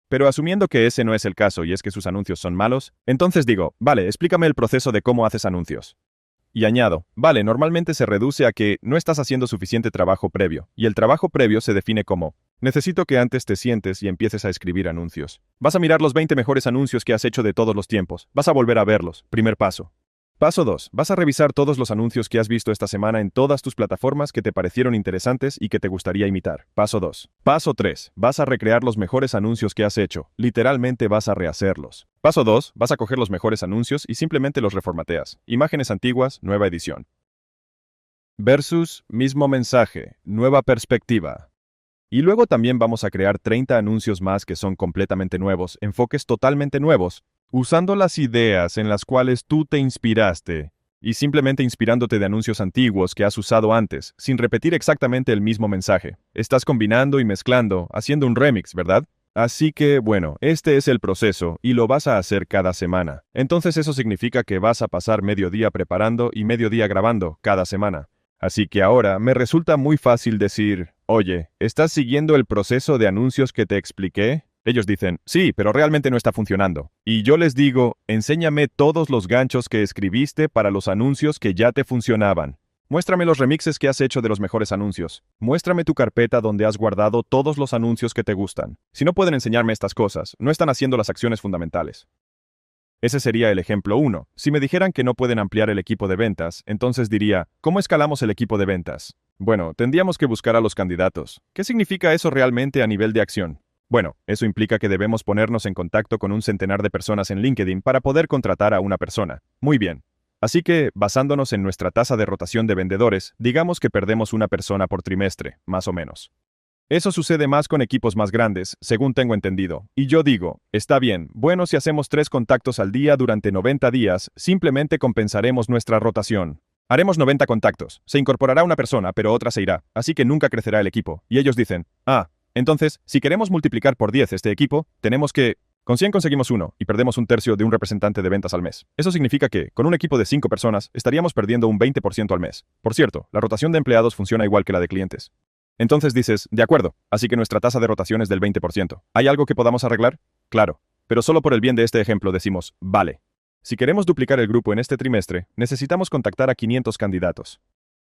Pero asumiendo que ese no es el caso y es que sus anuncios son malos, entonces digo, vale, explícame el proceso de cómo haces anuncios. Y añado, vale, normalmente se reduce a que no estás haciendo suficiente trabajo previo, y el trabajo previo se define como, necesito que antes te sientes y empieces a escribir anuncios. Vas a mirar los 20 mejores anuncios que has hecho de todos los tiempos, vas a volver a verlos, primer paso. Paso 2. Vas a revisar todos los anuncios que has visto esta semana en todas tus plataformas que te parecieron interesantes y que te gustaría imitar. Paso 2. Paso 3. Vas a recrear los mejores anuncios que has hecho. Literalmente vas a rehacerlos. Paso 2. Vas a coger los mejores anuncios y simplemente los reformateas. Imágenes antiguas, nueva edición. Versus, mismo mensaje, nueva perspectiva. Y luego también vamos a crear 30 anuncios más que son completamente nuevos, enfoques totalmente nuevos, usando las ideas en las cuales tú te inspiraste, y simplemente inspirándote de anuncios antiguos que has usado antes, sin repetir exactamente el mismo mensaje. Estás combinando y mezclando, haciendo un remix, ¿verdad? Así que, bueno, este es el proceso, y lo vas a hacer cada semana. Entonces eso significa que vas a pasar medio día preparando y medio día grabando cada semana. Así que ahora me resulta muy fácil decir, oye, ¿estás siguiendo el proceso de anuncios que te expliqué? Ellos dicen, sí, pero realmente no está funcionando. Y yo les digo, enséñame todos los ganchos que escribiste para los anuncios que ya te funcionaban. Muéstrame los remixes que has hecho de los mejores anuncios. Muéstrame tu carpeta donde has guardado todos los anuncios que te gustan. Si no pueden enseñarme estas cosas, no están haciendo las acciones fundamentales. Ese sería el ejemplo 1. Si me dijeran que no pueden ampliar el equipo de ventas, entonces diría, ¿cómo escalamos el equipo de ventas? Bueno, tendríamos que buscar a los candidatos. ¿Qué significa eso realmente a nivel de acción? Bueno, eso implica que debemos ponernos en contacto con un centenar de personas en LinkedIn para poder contratar a una persona. Muy bien. Así que, basándonos en nuestra tasa de rotación de vendedores, digamos que perdemos una persona por trimestre, más o menos. Eso sucede más con equipos más grandes, según tengo entendido. Y yo digo, está bien, bueno, si hacemos 3 contactos al día durante 90 días, simplemente compensaremos nuestra rotación. Haremos 90 contactos. Se incorporará una persona, pero otra se irá, así que nunca crecerá el equipo. Y ellos dicen, entonces, si queremos multiplicar por 10 este equipo, tenemos que... Con 100 conseguimos 1 y perdemos un tercio de un representante de ventas al mes. Eso significa que, con un equipo de 5 personas, estaríamos perdiendo un 20% al mes. Por cierto, la rotación de empleados funciona igual que la de clientes. Entonces dices, de acuerdo, así que nuestra tasa de rotación es del 20%. ¿Hay algo que podamos arreglar? Claro, pero solo por el bien de este ejemplo decimos, vale. Si queremos duplicar el grupo en este trimestre, necesitamos contactar a 500 candidatos.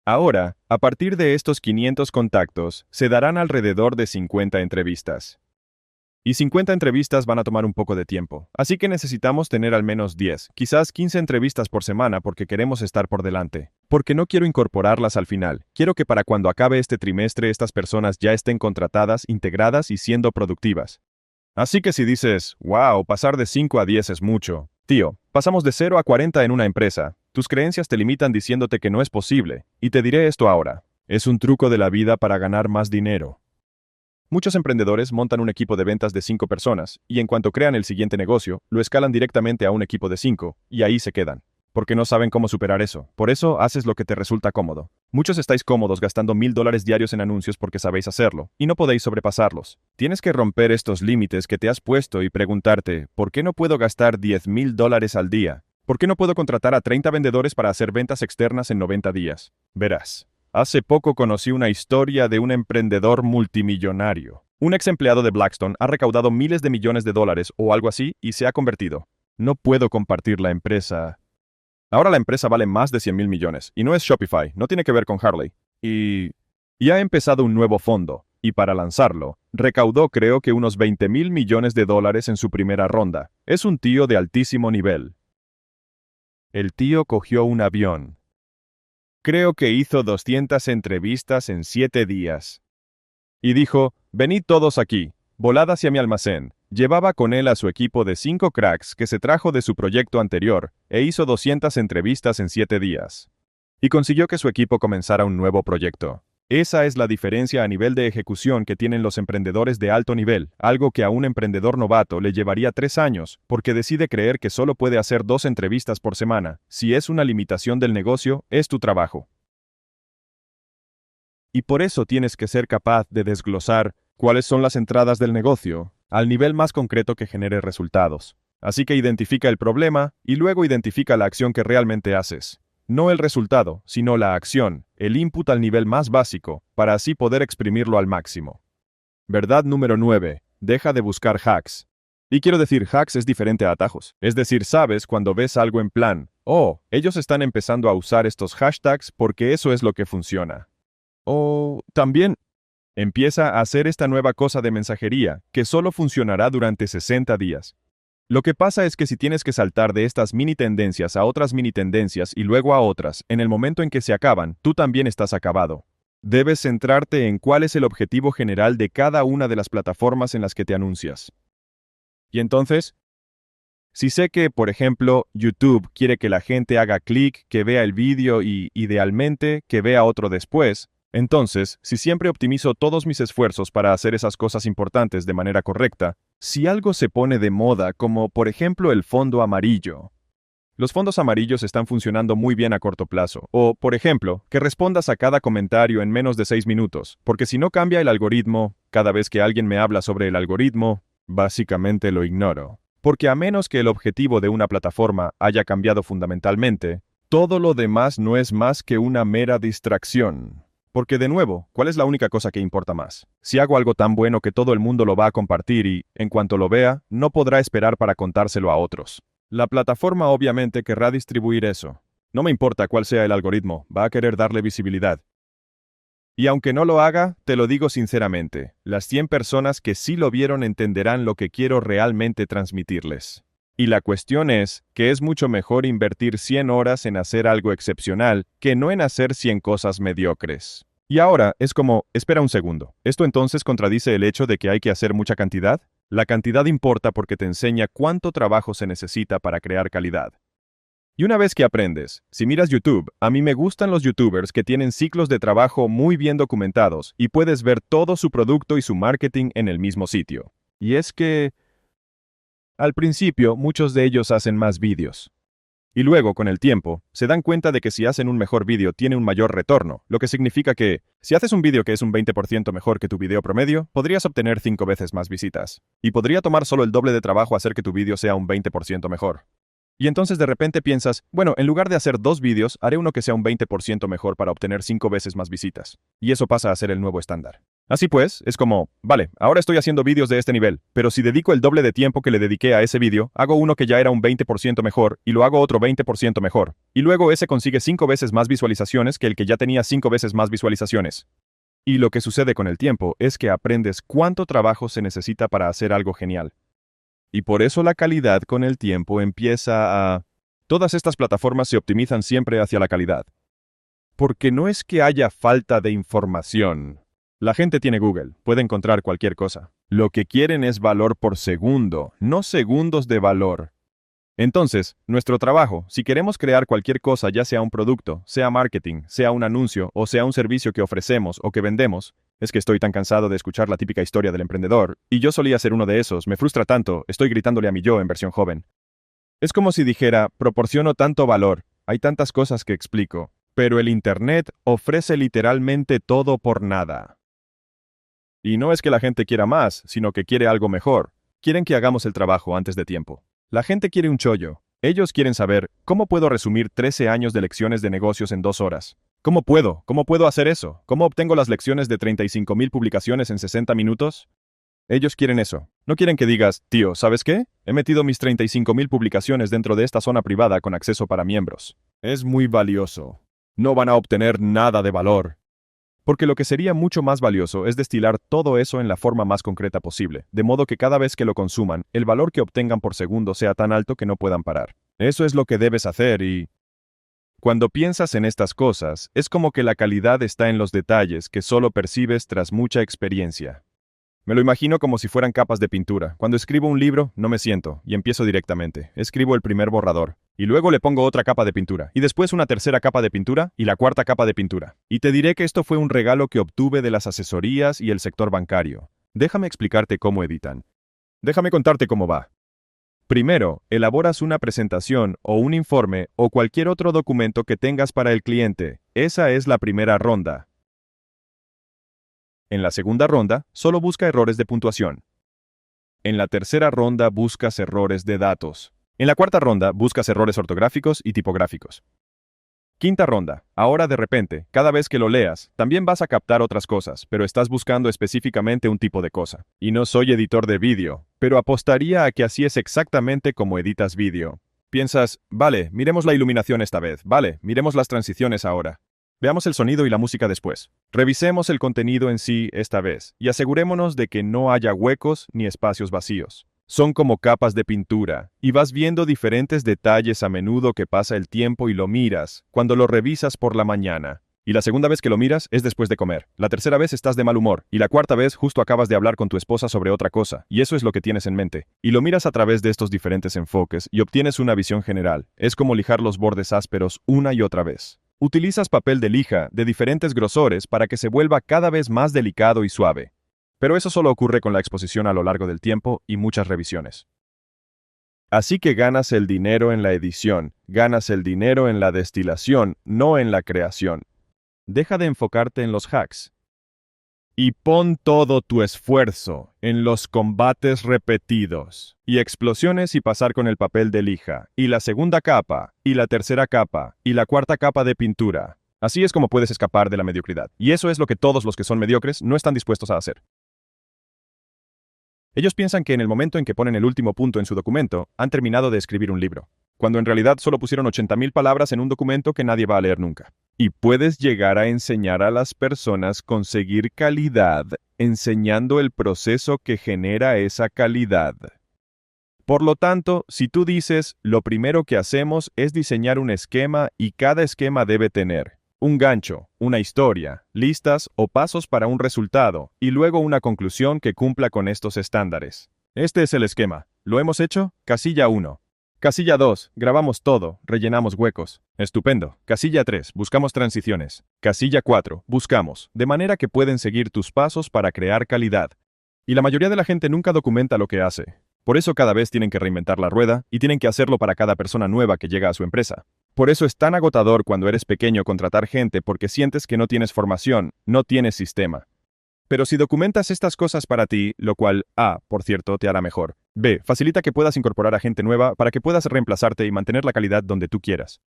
Ahora, a partir de estos 500 contactos, se darán alrededor de 50 entrevistas. Y 50 entrevistas van a tomar un poco de tiempo, así que necesitamos tener al menos 10, quizás 15 entrevistas por semana porque queremos estar por delante. Porque no quiero incorporarlas al final, quiero que para cuando acabe este trimestre estas personas ya estén contratadas, integradas y siendo productivas. Así que si dices, wow, pasar de 5 a 10 es mucho. Tío, pasamos de 0 a 40 en una empresa. Tus creencias te limitan diciéndote que no es posible. Y te diré esto ahora. Es un truco de la vida para ganar más dinero. Muchos emprendedores montan un equipo de ventas de 5 personas, y en cuanto crean el siguiente negocio, lo escalan directamente a un equipo de 5, y ahí se quedan. Porque no saben cómo superar eso. Por eso haces lo que te resulta cómodo. Muchos estáis cómodos gastando $1,000 diarios en anuncios porque sabéis hacerlo, y no podéis sobrepasarlos. Tienes que romper estos límites que te has puesto y preguntarte, ¿por qué no puedo gastar $10,000 al día? ¿Por qué no puedo contratar a 30 vendedores para hacer ventas externas en 90 días? Verás, hace poco conocí una historia de un emprendedor multimillonario. Un ex empleado de Blackstone ha recaudado miles de millones de dólares o algo así y se ha convertido. No puedo compartir la empresa. Ahora la empresa vale más de 100,000 millones y no es Shopify, no tiene que ver con Harley. Y ha empezado un nuevo fondo. y para lanzarlo, recaudó creo que unos 20.000 millones de dólares en su primera ronda. Es un tío de altísimo nivel. El tío cogió un avión. Creo que hizo 200 entrevistas en 7 días. Y dijo, venid todos aquí, volad hacia mi almacén. Llevaba con él a su equipo de 5 cracks que se trajo de su proyecto anterior, e hizo 200 entrevistas en 7 días. Y consiguió que su equipo comenzara un nuevo proyecto. Esa es la diferencia a nivel de ejecución que tienen los emprendedores de alto nivel, algo que a un emprendedor novato le llevaría 3 años, porque decide creer que solo puede hacer 2 entrevistas por semana. Si es una limitación del negocio, es tu trabajo. Y por eso tienes que ser capaz de desglosar cuáles son las entradas del negocio, al nivel más concreto que genere resultados. Así que identifica el problema y luego identifica la acción que realmente haces. No el resultado, sino la acción, el input al nivel más básico, para así poder exprimirlo al máximo. Verdad número 9. Deja de buscar hacks. Y quiero decir, hacks es diferente a atajos. Es decir, sabes cuando ves algo en plan, oh, ellos están empezando a usar estos hashtags porque eso es lo que funciona. O también, empieza a hacer esta nueva cosa de mensajería, que solo funcionará durante 60 días. Lo que pasa es que si tienes que saltar de estas mini tendencias a otras mini tendencias y luego a otras, en el momento en que se acaban, tú también estás acabado. Debes centrarte en cuál es el objetivo general de cada una de las plataformas en las que te anuncias. Y entonces, si sé que, por ejemplo, YouTube quiere que la gente haga clic, que vea el vídeo y, idealmente, que vea otro después, entonces, si siempre optimizo todos mis esfuerzos para hacer esas cosas importantes de manera correcta, si algo se pone de moda, como por ejemplo el fondo amarillo. Los fondos amarillos están funcionando muy bien a corto plazo. O, por ejemplo, que respondas a cada comentario en menos de 6 minutos, porque si no cambia el algoritmo, cada vez que alguien me habla sobre el algoritmo, básicamente lo ignoro. Porque a menos que el objetivo de una plataforma haya cambiado fundamentalmente, todo lo demás no es más que una mera distracción. Porque de nuevo, ¿cuál es la única cosa que importa más? Si hago algo tan bueno que todo el mundo lo va a compartir y, en cuanto lo vea, no podrá esperar para contárselo a otros. La plataforma obviamente querrá distribuir eso. No me importa cuál sea el algoritmo, va a querer darle visibilidad. Y aunque no lo haga, te lo digo sinceramente, las 100 personas que sí lo vieron entenderán lo que quiero realmente transmitirles. Y la cuestión es que es mucho mejor invertir 100 horas en hacer algo excepcional que no en hacer 100 cosas mediocres. Y ahora es como, espera un segundo, ¿esto entonces contradice el hecho de que hay que hacer mucha cantidad? La cantidad importa porque te enseña cuánto trabajo se necesita para crear calidad. Y una vez que aprendes, si miras YouTube, a mí me gustan los YouTubers que tienen ciclos de trabajo muy bien documentados y puedes ver todo su producto y su marketing en el mismo sitio. Y es que, al principio, muchos de ellos hacen más vídeos. Y luego, con el tiempo, se dan cuenta de que si hacen un mejor vídeo tiene un mayor retorno, lo que significa que, si haces un vídeo que es un 20% mejor que tu vídeo promedio, podrías obtener 5 veces más visitas. Y podría tomar solo el doble de trabajo hacer que tu vídeo sea un 20% mejor. Y entonces de repente piensas, bueno, en lugar de hacer 2 vídeos, haré uno que sea un 20% mejor para obtener 5 veces más visitas. Y eso pasa a ser el nuevo estándar. Así pues, es como, vale, ahora estoy haciendo vídeos de este nivel, pero si dedico el doble de tiempo que le dediqué a ese vídeo, hago uno que ya era un 20% mejor y lo hago otro 20% mejor. Y luego ese consigue 5 veces más visualizaciones que el que ya tenía 5 veces más visualizaciones. Y lo que sucede con el tiempo es que aprendes cuánto trabajo se necesita para hacer algo genial. Y por eso la calidad con el tiempo empieza a... Todas estas plataformas se optimizan siempre hacia la calidad. Porque no es que haya falta de información. La gente tiene Google, puede encontrar cualquier cosa. Lo que quieren es valor por segundo, no segundos de valor. Entonces, nuestro trabajo, si queremos crear cualquier cosa, ya sea un producto, sea marketing, sea un anuncio o sea un servicio que ofrecemos o que vendemos, es que estoy tan cansado de escuchar la típica historia del emprendedor, y yo solía ser uno de esos, me frustra tanto, estoy gritándole a mi yo en versión joven. Es como si dijera, proporciono tanto valor, hay tantas cosas que explico, pero el Internet ofrece literalmente todo por nada. Y no es que la gente quiera más, sino que quiere algo mejor. Quieren que hagamos el trabajo antes de tiempo. La gente quiere un chollo. Ellos quieren saber, ¿cómo puedo resumir 13 años de lecciones de negocios en 2 horas? ¿Cómo puedo? ¿Cómo puedo hacer eso? ¿Cómo obtengo las lecciones de 35.000 publicaciones en 60 minutos? Ellos quieren eso. No quieren que digas, tío, ¿sabes qué? He metido mis 35.000 publicaciones dentro de esta zona privada con acceso para miembros. Es muy valioso. No van a obtener nada de valor. Porque lo que sería mucho más valioso es destilar todo eso en la forma más concreta posible, de modo que cada vez que lo consuman, el valor que obtengan por segundo sea tan alto que no puedan parar. Eso es lo que debes hacer y... Cuando piensas en estas cosas, es como que la calidad está en los detalles que solo percibes tras mucha experiencia. Me lo imagino como si fueran capas de pintura. Cuando escribo un libro, no me siento y empiezo directamente. Escribo el primer borrador. Y luego le pongo otra capa de pintura. Y después una tercera capa de pintura y la cuarta capa de pintura. Y te diré que esto fue un regalo que obtuve de las asesorías y el sector bancario. Déjame explicarte cómo editan. Déjame contarte cómo va. Primero, elaboras una presentación o un informe o cualquier otro documento que tengas para el cliente. Esa es la primera ronda. En la segunda ronda, solo busca errores de puntuación. En la tercera ronda, buscas errores de datos. En la cuarta ronda, buscas errores ortográficos y tipográficos. Quinta ronda. Ahora de repente, cada vez que lo leas, también vas a captar otras cosas, pero estás buscando específicamente un tipo de cosa. Y no soy editor de vídeo, pero apostaría a que así es exactamente como editas vídeo. Piensas, vale, miremos la iluminación esta vez, vale, miremos las transiciones ahora. Veamos el sonido y la música después. Revisemos el contenido en sí esta vez, y asegurémonos de que no haya huecos ni espacios vacíos. Son como capas de pintura, y vas viendo diferentes detalles a menudo que pasa el tiempo y lo miras, cuando lo revisas por la mañana. Y la segunda vez que lo miras es después de comer. La tercera vez estás de mal humor, y la cuarta vez justo acabas de hablar con tu esposa sobre otra cosa, y eso es lo que tienes en mente. Y lo miras a través de estos diferentes enfoques, y obtienes una visión general. Es como lijar los bordes ásperos una y otra vez. Utilizas papel de lija de diferentes grosores para que se vuelva cada vez más delicado y suave. Pero eso solo ocurre con la exposición a lo largo del tiempo y muchas revisiones. Así que ganas el dinero en la edición, ganas el dinero en la destilación, no en la creación. Deja de enfocarte en los hacks. Y pon todo tu esfuerzo en los combates repetidos, y explosiones y pasar con el papel de lija, y la segunda capa, y la tercera capa, y la cuarta capa de pintura. Así es como puedes escapar de la mediocridad. Y eso es lo que todos los que son mediocres no están dispuestos a hacer. Ellos piensan que en el momento en que ponen el último punto en su documento, han terminado de escribir un libro, cuando en realidad solo pusieron 80,000 palabras en un documento que nadie va a leer nunca. Y puedes llegar a enseñar a las personas conseguir calidad, enseñando el proceso que genera esa calidad. Por lo tanto, si tú dices, lo primero que hacemos es diseñar un esquema y cada esquema debe tener un gancho, una historia, listas o pasos para un resultado, y luego una conclusión que cumpla con estos estándares. Este es el esquema. ¿Lo hemos hecho? Casilla 1. Casilla 2. Grabamos todo, rellenamos huecos. Estupendo. Casilla 3. Buscamos transiciones. Casilla 4. Buscamos, de manera que pueden seguir tus pasos para crear calidad. Y la mayoría de la gente nunca documenta lo que hace. Por eso cada vez tienen que reinventar la rueda, y tienen que hacerlo para cada persona nueva que llega a su empresa. Por eso es tan agotador cuando eres pequeño contratar gente porque sientes que no tienes formación, no tienes sistema. Pero si documentas estas cosas para ti, lo cual, A, por cierto, te hará mejor. B, facilita que puedas incorporar a gente nueva para que puedas reemplazarte y mantener la calidad donde tú quieras.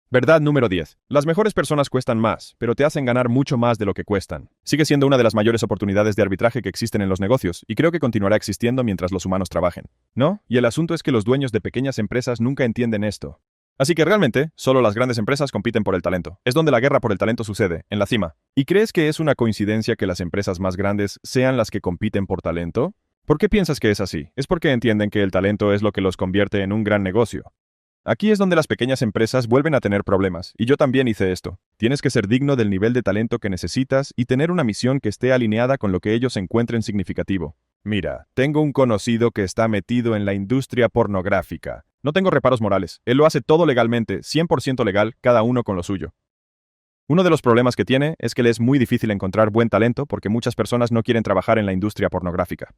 Verdad número 10. Las mejores personas cuestan más, pero te hacen ganar mucho más de lo que cuestan. Sigue siendo una de las mayores oportunidades de arbitraje que existen en los negocios, y creo que continuará existiendo mientras los humanos trabajen. ¿No? Y el asunto es que los dueños de pequeñas empresas nunca entienden esto. Así que realmente, solo las grandes empresas compiten por el talento. Es donde la guerra por el talento sucede, en la cima. ¿Y crees que es una coincidencia que las empresas más grandes sean las que compiten por talento? ¿Por qué piensas que es así? Es porque entienden que el talento es lo que los convierte en un gran negocio. Aquí es donde las pequeñas empresas vuelven a tener problemas, y yo también hice esto. Tienes que ser digno del nivel de talento que necesitas y tener una misión que esté alineada con lo que ellos encuentren significativo. Mira, tengo un conocido que está metido en la industria pornográfica. No tengo reparos morales. Él lo hace todo legalmente, 100% legal, cada uno con lo suyo. Uno de los problemas que tiene es que le es muy difícil encontrar buen talento porque muchas personas no quieren trabajar en la industria pornográfica.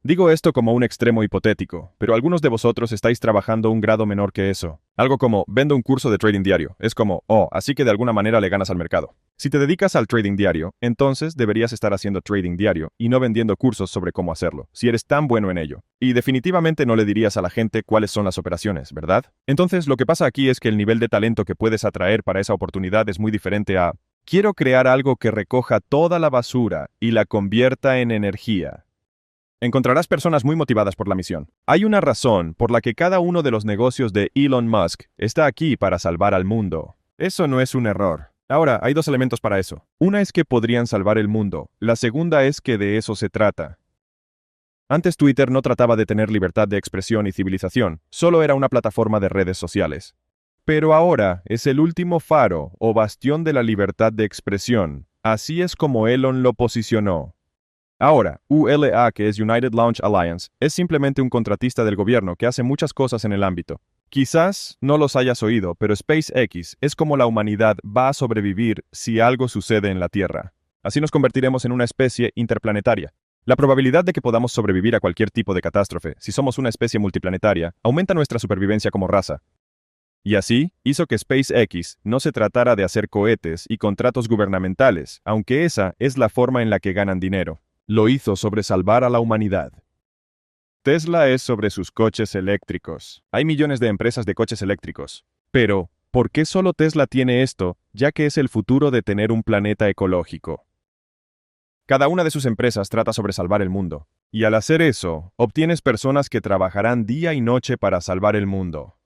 Digo esto como un extremo hipotético, pero algunos de vosotros estáis trabajando un grado menor que eso. Algo como, vendo un curso de trading diario. Es como, oh, así que de alguna manera le ganas al mercado. Si te dedicas al trading diario, entonces deberías estar haciendo trading diario y no vendiendo cursos sobre cómo hacerlo, si eres tan bueno en ello. Y definitivamente no le dirías a la gente cuáles son las operaciones, ¿verdad? Entonces, lo que pasa aquí es que el nivel de talento que puedes atraer para esa oportunidad es muy diferente a, quiero crear algo que recoja toda la basura y la convierta en energía. Encontrarás personas muy motivadas por la misión. Hay una razón por la que cada uno de los negocios de Elon Musk está aquí para salvar al mundo. Eso no es un error. Ahora, hay dos elementos para eso. Una es que podrían salvar el mundo. La segunda es que de eso se trata. Antes Twitter no trataba de tener libertad de expresión y civilización, solo era una plataforma de redes sociales. Pero ahora es el último faro o bastión de la libertad de expresión. Así es como Elon lo posicionó. Ahora, ULA, que es United Launch Alliance, es simplemente un contratista del gobierno que hace muchas cosas en el ámbito. Quizás no los hayas oído, pero SpaceX es como la humanidad va a sobrevivir si algo sucede en la Tierra. Así nos convertiremos en una especie interplanetaria. La probabilidad de que podamos sobrevivir a cualquier tipo de catástrofe, si somos una especie multiplanetaria, aumenta nuestra supervivencia como raza. Y así, hizo que SpaceX no se tratara de hacer cohetes y contratos gubernamentales, aunque esa es la forma en la que ganan dinero. Lo hizo sobre salvar a la humanidad. Tesla es sobre sus coches eléctricos. Hay millones de empresas de coches eléctricos. Pero, ¿por qué solo Tesla tiene esto, ya que es el futuro de tener un planeta ecológico? Cada una de sus empresas trata sobre salvar el mundo. Y al hacer eso, obtienes personas que trabajarán día y noche para salvar el mundo.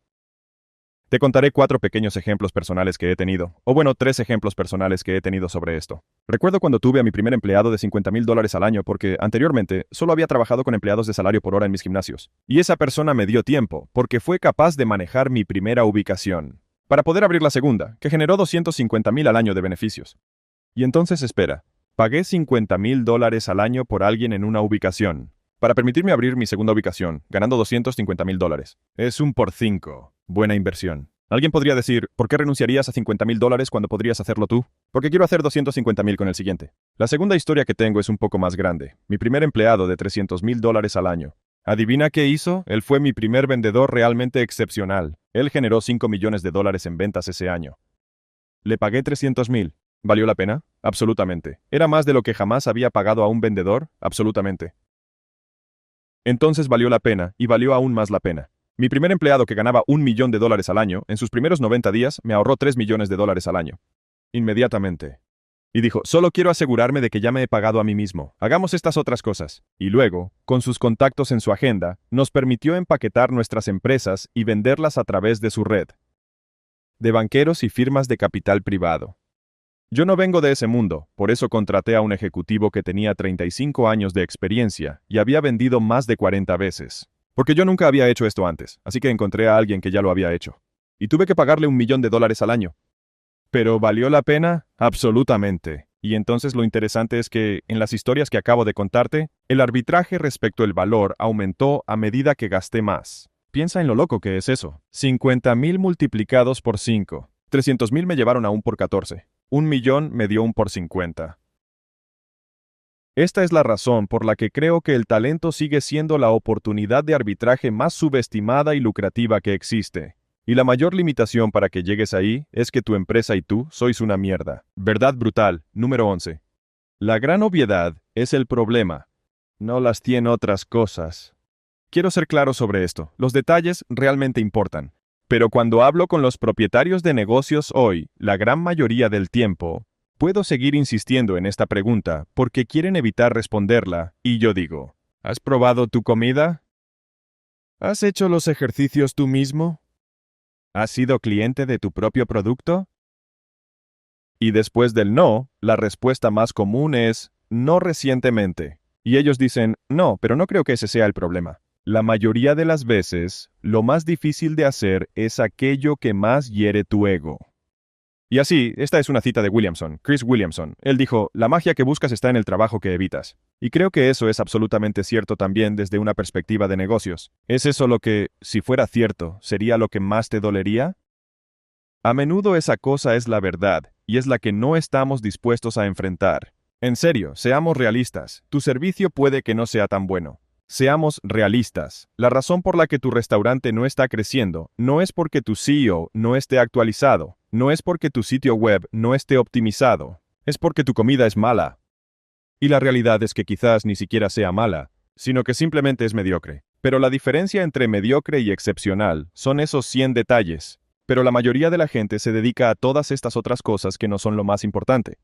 Te contaré 4 pequeños ejemplos personales que he tenido, o bueno, 3 ejemplos personales que he tenido sobre esto. Recuerdo cuando tuve a mi primer empleado de $50,000 al año porque anteriormente solo había trabajado con empleados de salario por hora en mis gimnasios. Y esa persona me dio tiempo porque fue capaz de manejar mi primera ubicación, para poder abrir la segunda, que generó $250,000 al año de beneficios. Y entonces espera, pagué $50,000 al año por alguien en una ubicación, para permitirme abrir mi segunda ubicación, ganando $250,000. Es un por 5. Buena inversión. Alguien podría decir, ¿por qué renunciarías a $50,000 cuando podrías hacerlo tú? Porque quiero hacer $250,000 con el siguiente. La segunda historia que tengo es un poco más grande. Mi primer empleado de $300,000 al año. ¿Adivina qué hizo? Él fue mi primer vendedor realmente excepcional. Él generó $5 millones en ventas ese año. Le pagué $300,000. ¿Valió la pena? Absolutamente. ¿Era más de lo que jamás había pagado a un vendedor? Absolutamente. Entonces valió la pena, y valió aún más la pena. Mi primer empleado que ganaba $1 millón al año, en sus primeros 90 días, me ahorró $3 millones al año. Inmediatamente. Y dijo, solo quiero asegurarme de que ya me he pagado a mí mismo. Hagamos estas otras cosas. Y luego, con sus contactos en su agenda, nos permitió empaquetar nuestras empresas y venderlas a través de su red de banqueros y firmas de capital privado. Yo no vengo de ese mundo, por eso contraté a un ejecutivo que tenía 35 años de experiencia y había vendido más de 40 veces. Porque yo nunca había hecho esto antes, así que encontré a alguien que ya lo había hecho. Y tuve que pagarle $1 millón al año. ¿Pero valió la pena? Absolutamente. Y entonces lo interesante es que, en las historias que acabo de contarte, el arbitraje respecto al valor aumentó a medida que gasté más. Piensa en lo loco que es eso. 50,000 multiplicados por 5. 300,000 me llevaron a un por 14. 1 millón me dio un por 50. Esta es la razón por la que creo que el talento sigue siendo la oportunidad de arbitraje más subestimada y lucrativa que existe. Y la mayor limitación para que llegues ahí es que tu empresa y tú sois una mierda. Verdad brutal, número 11. La gran obviedad es el problema. No las tiene otras cosas. Quiero ser claro sobre esto. Los detalles realmente importan. Pero cuando hablo con los propietarios de negocios hoy, la gran mayoría del tiempo, puedo seguir insistiendo en esta pregunta porque quieren evitar responderla, y yo digo, ¿has probado tu comida? ¿Has hecho los ejercicios tú mismo? ¿Has sido cliente de tu propio producto? Y después del no, la respuesta más común es, no recientemente. Y ellos dicen, no, pero no creo que ese sea el problema. La mayoría de las veces, lo más difícil de hacer es aquello que más hiere tu ego. Y así, esta es una cita de Williamson, Chris Williamson. Él dijo, la magia que buscas está en el trabajo que evitas. Y creo que eso es absolutamente cierto también desde una perspectiva de negocios. ¿Es eso lo que, si fuera cierto, sería lo que más te dolería? A menudo esa cosa es la verdad, y es la que no estamos dispuestos a enfrentar. En serio, seamos realistas. Tu servicio puede que no sea tan bueno. Seamos realistas. La razón por la que tu restaurante no está creciendo no es porque tu CEO no esté actualizado, no es porque tu sitio web no esté optimizado, es porque tu comida es mala. Y la realidad es que quizás ni siquiera sea mala, sino que simplemente es mediocre. Pero la diferencia entre mediocre y excepcional son esos 100 detalles. Pero la mayoría de la gente se dedica a todas estas otras cosas que no son lo más importante.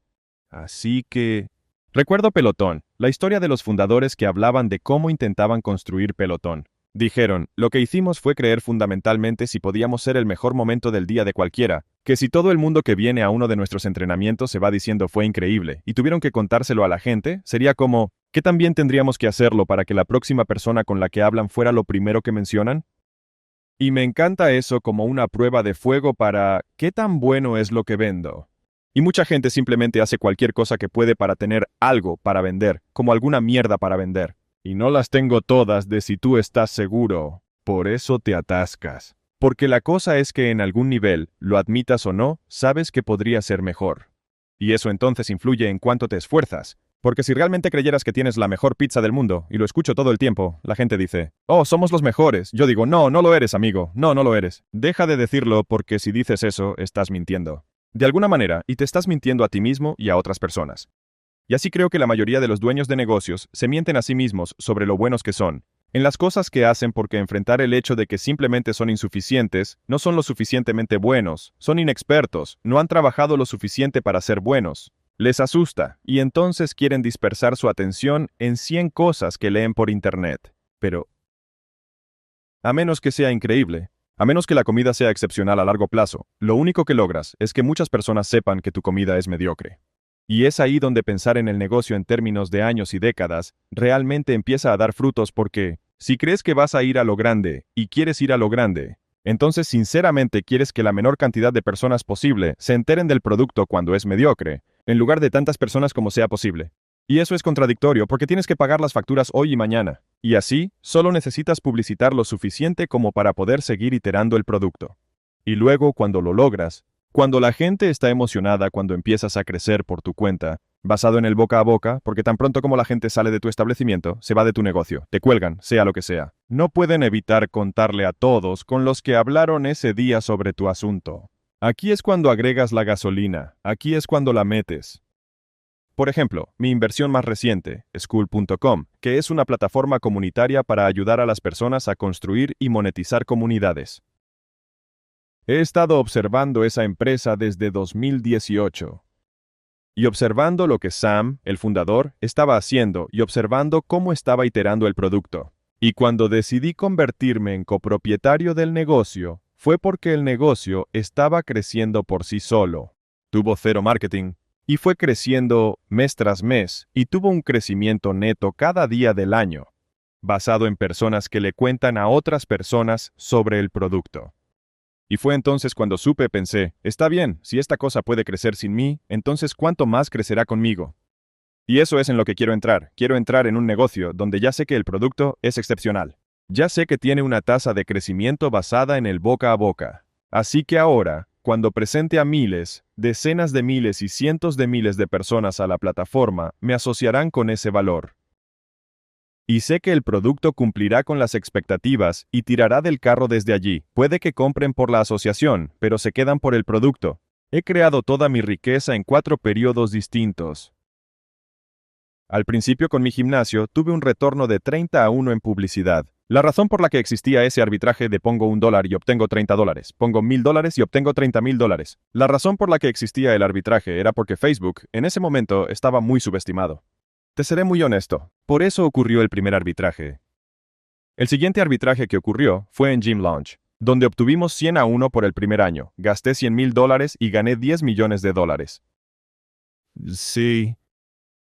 Así que... Recuerdo Pelotón, la historia de los fundadores que hablaban de cómo intentaban construir Pelotón. Dijeron, lo que hicimos fue creer fundamentalmente si podíamos ser el mejor momento del día de cualquiera, que si todo el mundo que viene a uno de nuestros entrenamientos se va diciendo fue increíble, y tuvieron que contárselo a la gente, sería como, ¿qué también tendríamos que hacerlo para que la próxima persona con la que hablan fuera lo primero que mencionan? Y me encanta eso como una prueba de fuego para, ¿qué tan bueno es lo que vendo? Y mucha gente simplemente hace cualquier cosa que puede para tener algo para vender, como alguna mierda para vender. Y no las tengo todas de si tú estás seguro. Por eso te atascas. Porque la cosa es que en algún nivel, lo admitas o no, sabes que podría ser mejor. Y eso entonces influye en cuánto te esfuerzas. Porque si realmente creyeras que tienes la mejor pizza del mundo, y lo escucho todo el tiempo, la gente dice, oh, somos los mejores. Yo digo, no, no lo eres, amigo. No, no lo eres. Deja de decirlo porque si dices eso, estás mintiendo. De alguna manera, y te estás mintiendo a ti mismo y a otras personas. Y así creo que la mayoría de los dueños de negocios se mienten a sí mismos sobre lo buenos que son, en las cosas que hacen porque enfrentar el hecho de que simplemente son insuficientes, no son lo suficientemente buenos, son inexpertos, no han trabajado lo suficiente para ser buenos. Les asusta, y entonces quieren dispersar su atención en 100 cosas que leen por internet. Pero, a menos que sea increíble, a menos que la comida sea excepcional a largo plazo, lo único que logras es que muchas personas sepan que tu comida es mediocre. Y es ahí donde pensar en el negocio en términos de años y décadas realmente empieza a dar frutos porque, si crees que vas a ir a lo grande y quieres ir a lo grande, entonces sinceramente quieres que la menor cantidad de personas posible se enteren del producto cuando es mediocre, en lugar de tantas personas como sea posible. Y eso es contradictorio porque tienes que pagar las facturas hoy y mañana. Y así, solo necesitas publicitar lo suficiente como para poder seguir iterando el producto. Y luego, cuando lo logras, cuando la gente está emocionada cuando empiezas a crecer por tu cuenta, basado en el boca a boca, porque tan pronto como la gente sale de tu establecimiento, se va de tu negocio, te cuelgan, sea lo que sea. No pueden evitar contarle a todos con los que hablaron ese día sobre tu asunto. Aquí es cuando agregas la gasolina, aquí es cuando la metes. Por ejemplo, mi inversión más reciente, School.com, que es una plataforma comunitaria para ayudar a las personas a construir y monetizar comunidades. He estado observando esa empresa desde 2018. Y observando lo que Sam, el fundador, estaba haciendo y observando cómo estaba iterando el producto. Y cuando decidí convertirme en copropietario del negocio, fue porque el negocio estaba creciendo por sí solo. Tuvo cero marketing, y fue creciendo mes tras mes, y tuvo un crecimiento neto cada día del año, basado en personas que le cuentan a otras personas sobre el producto. Y fue entonces cuando pensé, está bien, si esta cosa puede crecer sin mí, entonces ¿cuánto más crecerá conmigo? Y eso es en lo que quiero entrar en un negocio donde ya sé que el producto es excepcional. Ya sé que tiene una tasa de crecimiento basada en el boca a boca. Así que ahora, cuando presente a miles, decenas de miles y cientos de miles de personas a la plataforma, me asociarán con ese valor. Y sé que el producto cumplirá con las expectativas y tirará del carro desde allí. Puede que compren por la asociación, pero se quedan por el producto. He creado toda mi riqueza en 4 periodos distintos. Al principio con mi gimnasio tuve un retorno de 30-1 en publicidad. La razón por la que existía ese arbitraje de pongo $1 y obtengo $30, pongo $1,000 y obtengo $30,000. La razón por la que existía el arbitraje era porque Facebook, en ese momento, estaba muy subestimado. Te seré muy honesto, por eso ocurrió el primer arbitraje. El siguiente arbitraje que ocurrió fue en Gym Launch, donde obtuvimos 100-1 por el primer año, gasté $100,000 y gané $10 millones. Sí.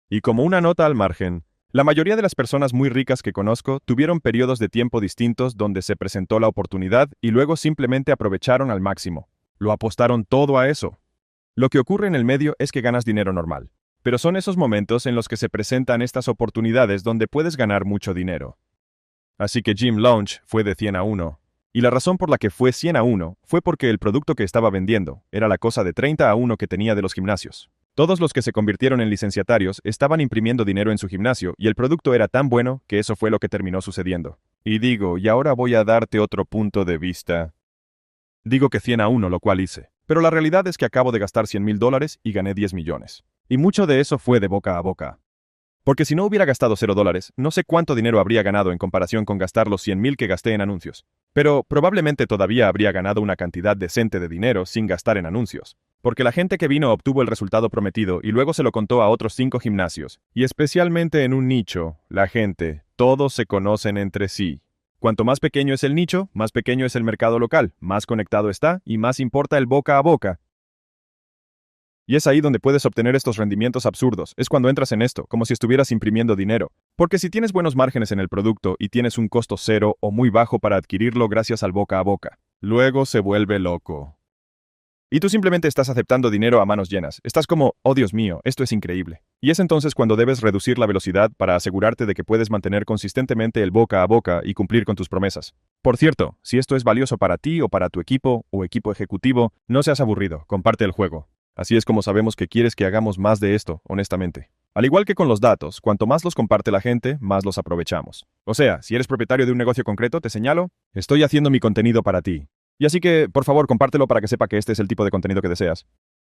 Y como una nota al margen, la mayoría de las personas muy ricas que conozco tuvieron periodos de tiempo distintos donde se presentó la oportunidad y luego simplemente aprovecharon al máximo. Lo apostaron todo a eso. Lo que ocurre en el medio es que ganas dinero normal. Pero son esos momentos en los que se presentan estas oportunidades donde puedes ganar mucho dinero. Así que Gym Launch fue de 100-1. Y la razón por la que fue 100-1 fue porque el producto que estaba vendiendo era la cosa de 30-1 que tenía de los gimnasios. Todos los que se convirtieron en licenciatarios estaban imprimiendo dinero en su gimnasio y el producto era tan bueno que eso fue lo que terminó sucediendo. Y digo, y ahora voy a darte otro punto de vista. Digo que 100-1, lo cual hice. Pero la realidad es que acabo de gastar $100,000 y gané 10 millones. Y mucho de eso fue de boca a boca. Porque si no hubiera gastado $0, no sé cuánto dinero habría ganado en comparación con gastar los 100,000 que gasté en anuncios. Pero probablemente todavía habría ganado una cantidad decente de dinero sin gastar en anuncios. Porque la gente que vino obtuvo el resultado prometido y luego se lo contó a otros 5 gimnasios. Y especialmente en un nicho, la gente, todos se conocen entre sí. Cuanto más pequeño es el nicho, más pequeño es el mercado local, más conectado está y más importa el boca a boca. Y es ahí donde puedes obtener estos rendimientos absurdos, es cuando entras en esto, como si estuvieras imprimiendo dinero. Porque si tienes buenos márgenes en el producto y tienes un costo cero o muy bajo para adquirirlo gracias al boca a boca, luego se vuelve loco. Y tú simplemente estás aceptando dinero a manos llenas. Estás como, oh Dios mío, esto es increíble. Y es entonces cuando debes reducir la velocidad para asegurarte de que puedes mantener consistentemente el boca a boca y cumplir con tus promesas. Por cierto, si esto es valioso para ti o para tu equipo o equipo ejecutivo, no seas aburrido, comparte el juego. Así es como sabemos que quieres que hagamos más de esto, honestamente. Al igual que con los datos, cuanto más los comparte la gente, más los aprovechamos. O sea, si eres propietario de un negocio concreto, te señalo, estoy haciendo mi contenido para ti. Y así que, por favor, compártelo para que sepa que este es el tipo de contenido que deseas.